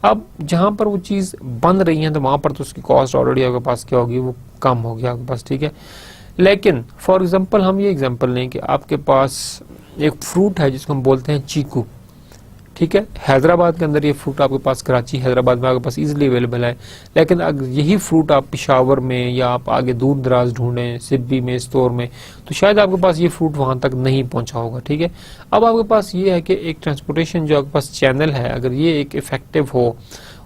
अब जहाँ पर वो चीज़ बन रही है तो वहाँ पर तो उसकी कॉस्ट ऑलरेडी आपके पास क्या होगी, वो कम होगी आपके पास, ठीक है। लेकिन फॉर एग्जांपल हम ये एग्जांपल लें कि आपके पास एक फ्रूट है जिसको हम बोलते हैं चीकू, ठीक है, हैदराबाद के अंदर ये फ्रूट आपके पास, कराची हैदराबाद में आपके पास इजीली अवेलेबल है। लेकिन अगर यही फ्रूट आप पेशावर में या आप आगे दूर दराज ढूंढें, सिब्बी में, स्टोर में, तो शायद आपके पास ये फ्रूट वहां तक नहीं पहुंचा होगा, ठीक है। अब आपके पास ये है कि एक ट्रांसपोर्टेशन जो आपके पास चैनल है, अगर ये एक इफेक्टिव हो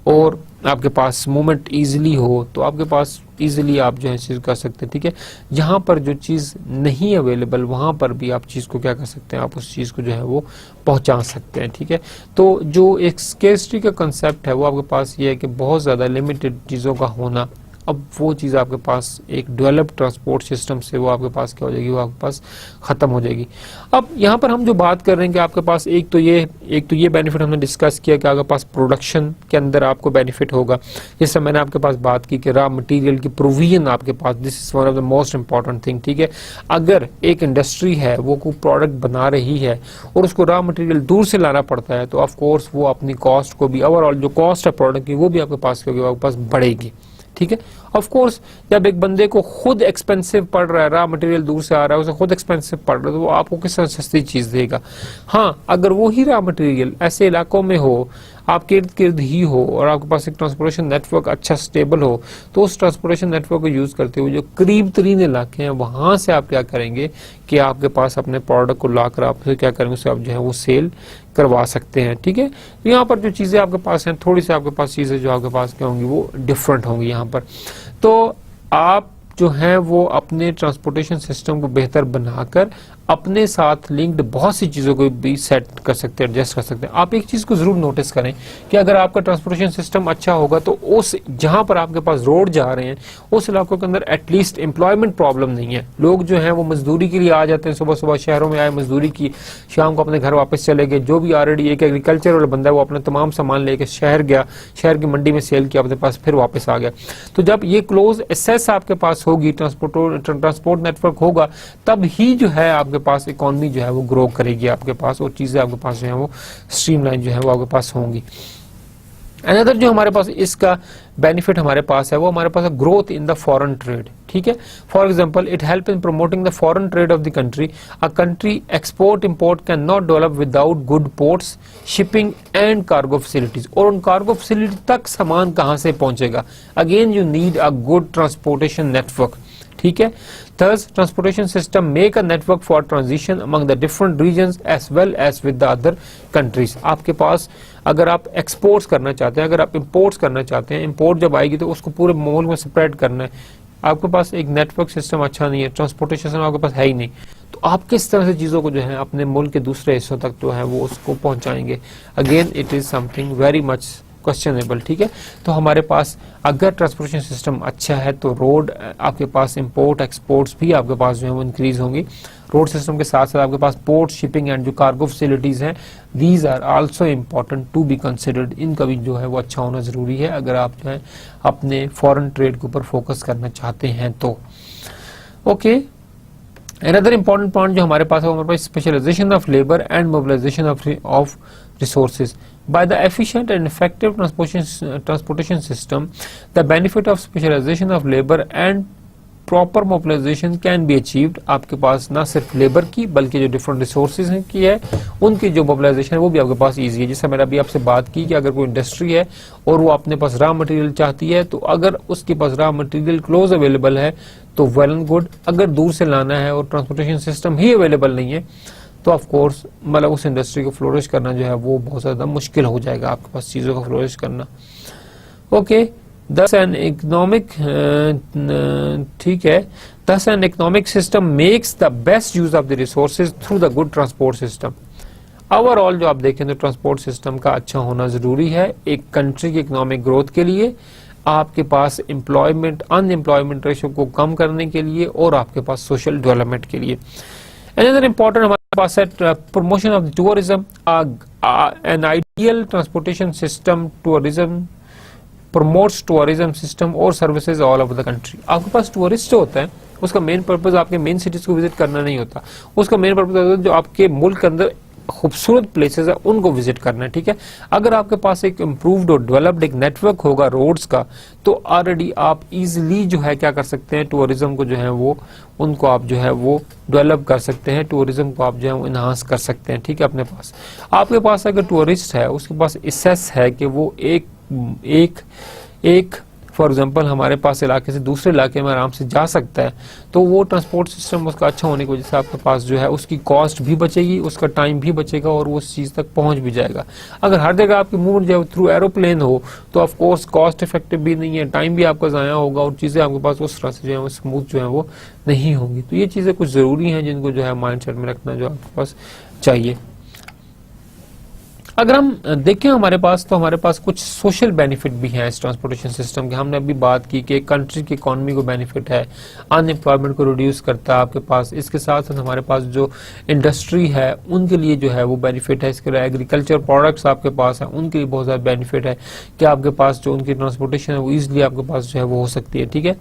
और आपके पास मूवमेंट इजीली हो तो आपके पास इजीली आप जो है चीज कर सकते हैं, ठीक है। जहां पर जो चीज नहीं अवेलेबल वहां पर भी आप चीज को क्या कर सकते हैं, आप उस चीज को जो है वो पहुंचा सकते हैं, ठीक है। तो जो एक स्केर्सिटी का कंसेप्ट है वो आपके पास ये है कि बहुत ज्यादा लिमिटेड चीजों का होना, अब वो चीज़ आपके पास एक डेवलप्ड ट्रांसपोर्ट सिस्टम से वो आपके पास क्या हो जाएगी, वो आपके पास ख़त्म हो जाएगी। अब यहाँ पर हम जो बात कर रहे हैं कि आपके पास एक तो ये बेनिफिट हमने डिस्कस किया कि आपके पास प्रोडक्शन के अंदर आपको बेनिफिट होगा। जैसे मैंने आपके पास बात की कि रॉ मटेरियल की प्रोविजन आपके पास, this is one of the most important thing, ठीक है। अगर एक इंडस्ट्री है वो कोई प्रोडक्ट बना रही है और उसको रॉ मटेरियल दूर से लाना पड़ता है तो ऑफ कोर्स वो अपनी कॉस्ट को भी, ओवरऑल जो कॉस्ट है प्रोडक्ट की वो भी आपके पास होगी, आपके पास बढ़ेगी, ठीक है। ऑफ कोर्स जब एक बंदे को खुद एक्सपेंसिव पड़ रहा है, रॉ मटेरियल दूर से आ रहा है, उसे खुद एक्सपेंसिव पड़ रहा है, तो वो आपको किस तरह सस्ती चीज देगा। हाँ, अगर वो ही रॉ मटेरियल ऐसे इलाकों में हो, आपके इर्द गिर्द ही हो और आपके पास एक ट्रांसपोर्टेशन नेटवर्क अच्छा स्टेबल हो, तो उस ट्रांसपोर्टेशन नेटवर्क को यूज करते हुए जो करीब तरीन इलाके हैं वहां से आप क्या करेंगे कि आपके पास अपने प्रोडक्ट को लाकर आप क्या करेंगे, उसे आप जो है वो सेल करवा सकते हैं, ठीक है। यहाँ पर जो चीजें आपके पास हैं, थोड़ी सी आपके पास चीजें जो आपके पास क्या होंगी वो डिफरेंट होंगी यहाँ पर। तो आप जो हैं वो अपने ट्रांसपोर्टेशन सिस्टम को बेहतर बनाकर अपने साथ लिंक्ड बहुत सी चीज़ों को भी सेट कर सकते हैं, एडजस्ट कर सकते हैं। आप एक चीज़ को ज़रूर नोटिस करें कि अगर आपका ट्रांसपोर्टेशन सिस्टम अच्छा होगा तो उस जहां पर आपके पास रोड जा रहे हैं उस इलाकों के अंदर एटलीस्ट एम्प्लॉयमेंट प्रॉब्लम नहीं है। लोग जो हैं वो मजदूरी के लिए आ जाते हैं, सुबह सुबह शहरों में आए, मजदूरी की, शाम को अपने घर वापस चले गए। जो भी ऑलरेडी एक एग्रीकल्चर वाला बंदा है वो अपने तमाम सामान लेके शहर गया, शहर की मंडी में सेल किया, अपने पास फिर वापस आ गया। तो जब ये क्लोज एक्सेस आपके पास होगी, ट्रांसपोर्ट नेटवर्क होगा, तब ही जो है आपके पास इकोनॉमी जो है वो ग्रो करेगी आपके पास, और चीजें आपके पास जो है वो स्ट्रीमलाइन जो है वो आपके पास होंगी। अनदर जो हमारे पास इसका बेनिफिट हमारे पास है वो हमारे पास है growth in the foreign trade, ठीक है। For example it help in promoting the foreign trade off the country. A country export import can not develop without good ports, shipping and cargo facilities. और उन cargo facility तक सामान कहां से पहुंचेगा, again you need a good transportation network, ठीक है। Thus, transportation system make a network for transition among the different regions as well as with the other countries। आपके पास अगर आप एक्सपोर्ट्स करना चाहते हैं, अगर आप इंपोर्ट्स करना चाहते हैं, इंपोर्ट जब आएगी तो उसको पूरे मुल्क में स्प्रेड करना है, आपके पास एक नेटवर्क सिस्टम अच्छा नहीं है, ट्रांसपोर्टेशन सिस्टम आपके पास है ही नहीं, तो आप किस तरह से चीज़ों को जो है अपने मुल्क के दूसरे हिस्सों तक जो है वो उसको पहुंचाएंगे। Again it is something very much questionable. ठीक है, तो हमारे पास अगर ट्रांसपोर्टेशन सिस्टम अच्छा है तो रोड आपके पास इंपोर्ट एक्सपोर्ट्स भी आपके पास जो है वो इंक्रीज होंगी। रोड सिस्टम के साथ साथ आपके पास पोर्ट, शिपिंग एंड जो कार्गो फैसिलिटीज हैं, these are also important to be considered. इनका भी जो है वो अच्छा होना जरूरी है अगर आप जो है अपने फॉरेन ट्रेड के ऊपर फोकस करना चाहते हैं तो। ओके, अनदर इंपॉर्टेंट पॉइंट जो हमारे पास है, हमारे पास specialisation of labour and mobilisation of resources. By the efficient and effective transportation system, the benefit of specialization of labor and proper mobilization can be achieved. आपके पास ना सिर्फ लेबर की बल्कि जो डिफरेंट रिसोर्सेज हैं की है उनकी जो मोबिलाइजेशन है वो भी आपके पास ईजी है। जैसे मैंने अभी आपसे बात की कि अगर कोई इंडस्ट्री है और वो अपने पास रॉ मटेरियल चाहती है तो अगर उसके पास रॉ मटेरियल क्लोज अवेलेबल है तो वेल एंड गुड। अगर दूर से लाना है और ट्रांसपोर्टेशन सिस्टम ही अवेलेबल नहीं है तो ऑफ कोर्स मतलब उस इंडस्ट्री को फ्लोरिश करना जो है वो बहुत ज़्यादा मुश्किल हो जाएगा, आपके पास चीज़ों का फ्लोरिश करना। ओके, thus an economic ठीक है, thus an economic system makes the best use of the resources through the good transport system. Overall जो आप देखें तो ट्रांसपोर्ट सिस्टम का अच्छा होना जरूरी है एक कंट्री की इकोनॉमिक ग्रोथ के लिए, आपके पास एम्प्लॉयमेंट अनएम्प्लॉयमेंट रेशो को कम करने के लिए और आपके पास सोशल डेवलपमेंट के लिए। Another important हमारे पास है promotion of the tourism. An ideal transportation system tourism promotes tourism system और services all over the country. आपके पास टूरिस्ट जो होता है उसका मेन पर्पज आपके मेन सिटीज को विजिट करना नहीं होता, उसका मेन पर्पज होता है जो आपके मुल्क के अंदर खूबसूरत प्लेसेस है उनको विजिट करना है। ठीक है, अगर आपके पास एक इम्प्रूव्ड और डेवलप्ड एक नेटवर्क होगा रोड्स का तो ऑलरेडी आप इजीली जो है क्या कर सकते हैं, टूरिज्म को जो है वो उनको आप जो है वो डेवलप कर सकते हैं, टूरिज्म को आप जो है वो इनहांस कर सकते हैं। ठीक है, अपने पास आपके पास अगर टूरिस्ट है उसके पास एसेस है कि वो एक फॉर एग्जांपल हमारे पास इलाके से दूसरे इलाके में आराम से जा सकता है तो वो ट्रांसपोर्ट सिस्टम उसका अच्छा होने की वजह से आपके पास जो है उसकी कॉस्ट भी बचेगी, उसका टाइम भी बचेगा और वो उस चीज़ तक पहुंच भी जाएगा। अगर हर जगह आपकी मूवमेंट जो है थ्रू एरोप्लेन हो तो ऑफ कोर्स कॉस्ट इफेक्टिव भी नहीं है, टाइम भी आपका ज़ाया होगा और चीज़ें आपके पास उस तरह से जो है वो स्मूथ जो है वो नहीं होंगी। तो ये चीज़ें कुछ ज़रूरी हैं जिनको जो है माइंड सेट में रखना जो आपके पास चाहिए। अगर हम देखें हमारे पास तो हमारे पास कुछ सोशल बेनिफिट भी हैं इस ट्रांसपोर्टेशन सिस्टम के। हमने अभी बात की कि कंट्री की इकोनॉमी को बेनिफिट है, अनएम्प्लॉयमेंट को रिड्यूस करता है आपके पास, इसके साथ साथ हमारे पास जो इंडस्ट्री है उनके लिए जो है वो बेनिफिट है, इसके लिए एग्रीकल्चर प्रोडक्ट्स आपके पास है उनके लिए बहुत ज़्यादा बेनिफिट है कि आपके पास जो उनकी ट्रांसपोर्टेशन है वो ईजिली आपके पास जो है वो हो सकती है। ठीक है,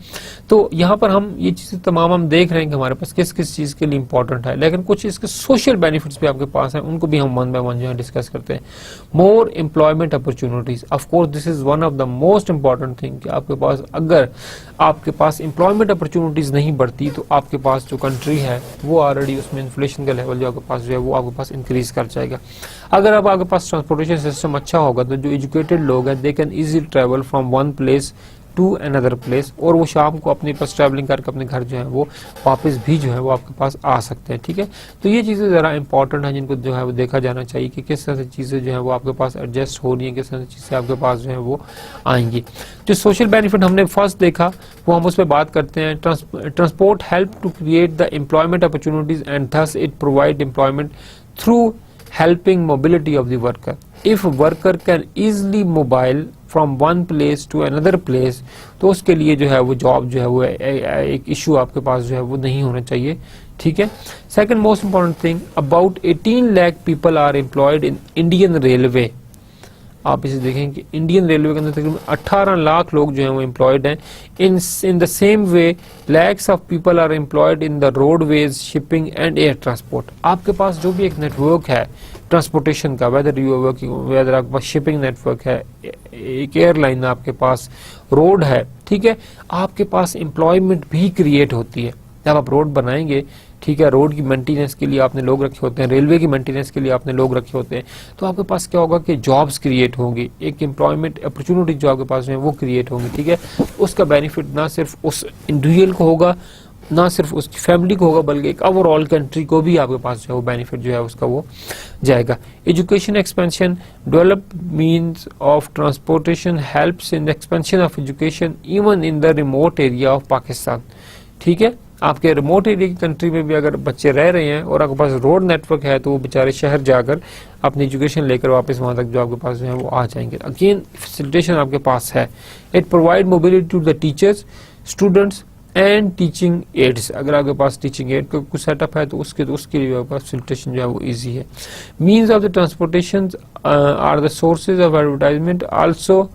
तो यहाँ पर हम ये चीज़ें तमाम हम देख रहे हैं कि हमारे पास किस किस चीज़ के लिए इंपॉर्टेंट है, लेकिन कुछ इसके सोशल बेनिफिट्स भी आपके पास हैं उनको भी हम वन बाय वन जो है डिस्कस करते हैं। More employment opportunities, of course this is one of the most important thing कि आपके पास अगर आपके पास एम्प्लॉयमेंट अपॉर्चुनिटीज नहीं बढ़ती तो आपके पास जो कंट्री है वो ऑलरेडी उसमें इन्फ्लेशन का लेवल जो आपके पास जो है वो आपके पास इंक्रीज कर जाएगा। अगर अब आपके पास ट्रांसपोर्टेशन सिस्टम अच्छा होगा तो जो एजुकेटेड लोग हैं they can easily travel from one place to another place और वो शाम को अपने पास ट्रैवलिंग करके अपने घर जो है वो वापस भी जो है वो आपके पास आ सकते हैं। ठीक है, तो ये चीज़ें ज़रा इंपॉर्टेंट है जिनको जो है वो देखा जाना चाहिए कि किस तरह से चीज़ें जो है वो आपके पास एडजस्ट हो रही हैं, किस तरह से चीज़ें आपके पास जो है वो आएंगी। जो सोशल बेनिफिट हमने फर्स्ट देखा वो हम उस पर बात करते हैं। Transport help to create the employment opportunities and thus it provide employment through helping mobility of the worker. If worker can easily mobile from one place to another place तो उसके लिए जो है वो जॉब जो है वो एक इशू आपके पास जो है वो नहीं होना चाहिए। ठीक है, second most important thing, about 18 lakh people are employed in Indian railway. आप इसे देखें कि इंडियन रेलवे के अंदर तकरीबन 18 लाख लोग जो हैं वो एम्प्लॉयड हैं। In the same way lakhs of people are employed in the roadways, shipping and air transport. आपके पास जो भी एक नेटवर्क है ट्रांसपोर्टेशन का, वेदर आपके पास शिपिंग नेटवर्क है, एक एयरलाइन आपके पास, रोड है, ठीक है, आपके पास एम्प्लॉयमेंट भी क्रिएट होती है। जब आप रोड बनाएंगे, ठीक है, रोड की मेंटेनेंस के लिए आपने लोग रखे होते हैं, रेलवे की मेंटेनेंस के लिए आपने लोग रखे होते हैं, तो आपके पास क्या होगा कि जॉब्स क्रिएट होंगी, एक एम्प्लॉयमेंट अपॉर्चुनिटी जो आपके पास है वो क्रिएट होंगी। ठीक है, उसका बेनिफिट ना सिर्फ उस इंडिविजुअल को होगा, ना सिर्फ उसकी फैमिली को होगा, बल्कि एक ओवरऑल कंट्री को भी आपके पास जो है वो बेनिफिट जो है उसका वो जाएगा। Education expansion, develop means of transportation helps in the expansion of education even in the remote area of Pakistan. ठीक है, आपके रिमोट एरिया की कंट्री में भी अगर बच्चे रह रहे हैं और आपके पास रोड नेटवर्क है तो वो बेचारे शहर जाकर अपनी एजुकेशन लेकर वापस वहाँ तक जो आपके पास जो है वो आ जाएंगे। अगेन फैसिलिटेशन आपके पास है। It provide mobility to the teachers, students and teaching aids. अगर आपके पास टीचिंग एड का कुछ सेटअप है तो उसके लिए आपके पास फैसिलिटेशन जो है वो ईजी है। Means of the transportation are the sources of advertisement also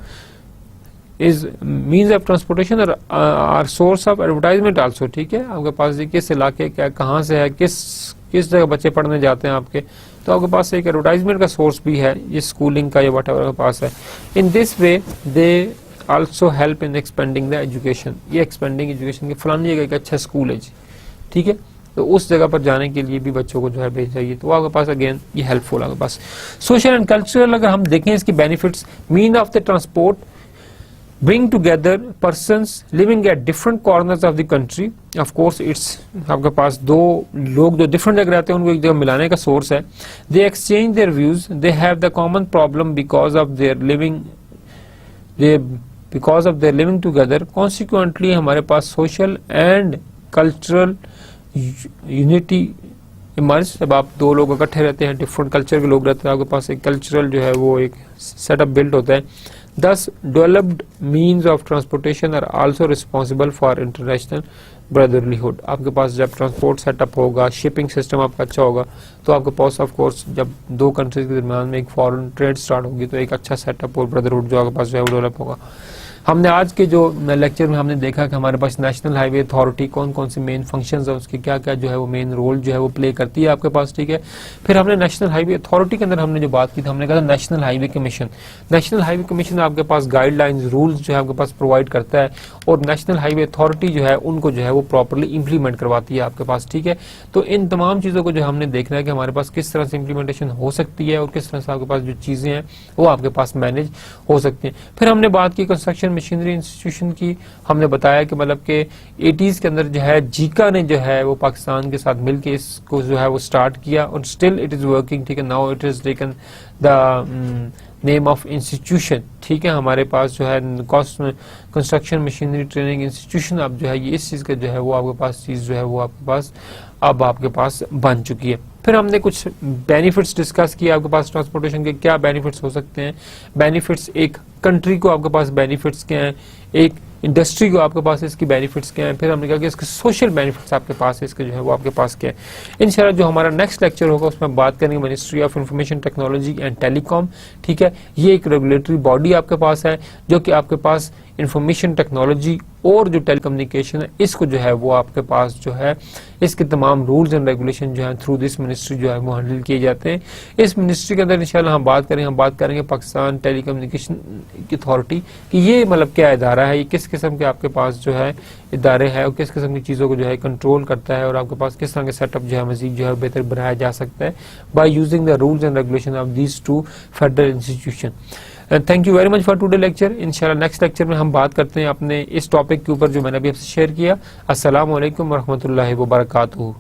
is means of transportation और are source of advertisement also. ठीक है, आपके पास किस इलाके क्या कहाँ से है, किस जगह बच्चे पढ़ने जाते हैं आपके, तो आपके पास एक एडवर्टाइजमेंट का सोर्स भी है ये स्कूलिंग का या व्हाटएवर आपके पास है। In this way they also help in expanding the education. ये एक्सपेंडिंग एजुकेशन की फलानी जगह एक अच्छा स्कूल है जी, ठीक है, तो उस जगह पर जाने के लिए भी बच्चों को जो है भेज जाइए, तो आपके पास अगेन ये हेल्पफुल आपके पास। सोशल एंड कल्चरल अगर हम देखें इसकी benefits, mean of the transport bring together persons living at different corners of the country. Of course it's आपके पास दो लोग जो डिफरेंट जगह रहते हैं उनको एक जगह मिलाने का सोर्स है। They exchange their views, they have the common problem because of their living together. Consequently हमारे पास social and cultural unity emerge. जब आप दो लोग इकट्ठे रहते हैं, डिफरेंट कल्चर के लोग रहते हैं, आपके पास एक कल्चरल जो है वो एक सेटअप बिल्ड होता है। Thus, developed means of transportation are also responsible for international brotherlyhood. आपके पास जब ट्रांसपोर्ट सेटअप होगा, शिपिंग सिस्टम आपका अच्छा होगा, तो आपके पास ऑफ कोर्स जब दो कंट्रीज के दरमियान में एक फॉरेन ट्रेड स्टार्ट होगी तो एक अच्छा सेटअप और ब्रदरहुड जो आपके पास जो है वो डेवलप होगा। हमने आज के जो लेक्चर में हमने देखा कि हमारे पास नेशनल हाईवे अथॉरिटी कौन कौन सी मेन फंक्शंस है, उसके क्या क्या जो है वो मेन रोल जो है वो प्ले करती है आपके पास, ठीक है। फिर हमने नेशनल हाईवे अथॉरिटी के अंदर हमने जो बात की थी, हमने कहा national highway commission. National highway commission आपके पास गाइडलाइंस रूल्स जो है आपके पास प्रोवाइड करता है और नेशनल हाईवे अथॉरिटी जो है उनको जो है वो प्रॉपरली इंप्लीमेंट करवाती है आपके पास, ठीक है। तो इन तमाम चीज़ों को जो हमने देखना है कि हमारे पास किस तरह से इंप्लीमेंटेशन हो सकती है और किस तरह से आपके पास जो चीज़ें हैं वो आपके पास मैनेज हो सकती हैं। फिर हमने बात की कंस्ट्रक्शन मशीनरी इंस्टीट्यूशन की। हमने बताया कि मतलब के 80s के अंदर जो है जीका ने जो है वो पाकिस्तान के साथ मिलके इसको जो है वो स्टार्ट किया और स्टिल इट इज वर्किंग, ठीक है। Now it is taken the name of institution, ठीक है। हमारे पास जो है कंस्ट्रक्शन मशीनरी ट्रेनिंग इंस्टीट्यूशन अब जो है ये इस चीज़ का जो है वो आपके पास चीज़ जो है वो आपके पास अब आपके पास बन चुकी है। फिर हमने कुछ बेनिफिट्स डिस्कस किए आपके पास ट्रांसपोर्टेशन के क्या बेनिफिट्स हो सकते हैं। बेनिफिट्स एक कंट्री को आपके पास बेनिफिट्स क्या हैं, एक इंडस्ट्री को आपके पास इसकी बेनिफिट्स क्या हैं। फिर हमने कहा कि इसके सोशल बेनिफिट्स आपके पास इसके जो है वो आपके पास क्या है। इंशाल्लाह जो हमारा नेक्स्ट लेक्चर होगा उसमें बात करेंगे ministry of information technology and telecom, ठीक है। ये एक रेगुलेटरी बॉडी आपके पास है जो कि आपके पास इंफॉर्मेशन टेक्नोलॉजी और जो टेलीकम्युनिकेशन है इसको जो है वो आपके पास जो है इसके तमाम रूल्स एंड रेगुलेशन जो है थ्रू दिस मिनिस्ट्री जो है वो हैंडल किए जाते हैं। इस मिनिस्ट्री के अंदर इंशाल्लाह हम बात करेंगे पाकिस्तान टेलीकम्युनिकेशन अथॉरिटी कि ये मतलब क्या इदारा है, ये किस किस्म के आपके पास जो है इदारे हैं और किस किस्म की चीज़ों को जो है कंट्रोल करता है और आपके पास किस तरह के सेटअप जो है मजीद जो है बेहतर बनाया जा सकता है by using the rules and regulation of these two federal institution. Thank you very much for today lecture. इंशाल्लाह नेक्स्ट लेक्चर में हम बात करते हैं अपने इस टॉपिक के ऊपर जो मैंने अभी आपसे शेयर किया। अस्सलाम वालेकुम व रहमतुल्लाहि व बरकातुहू।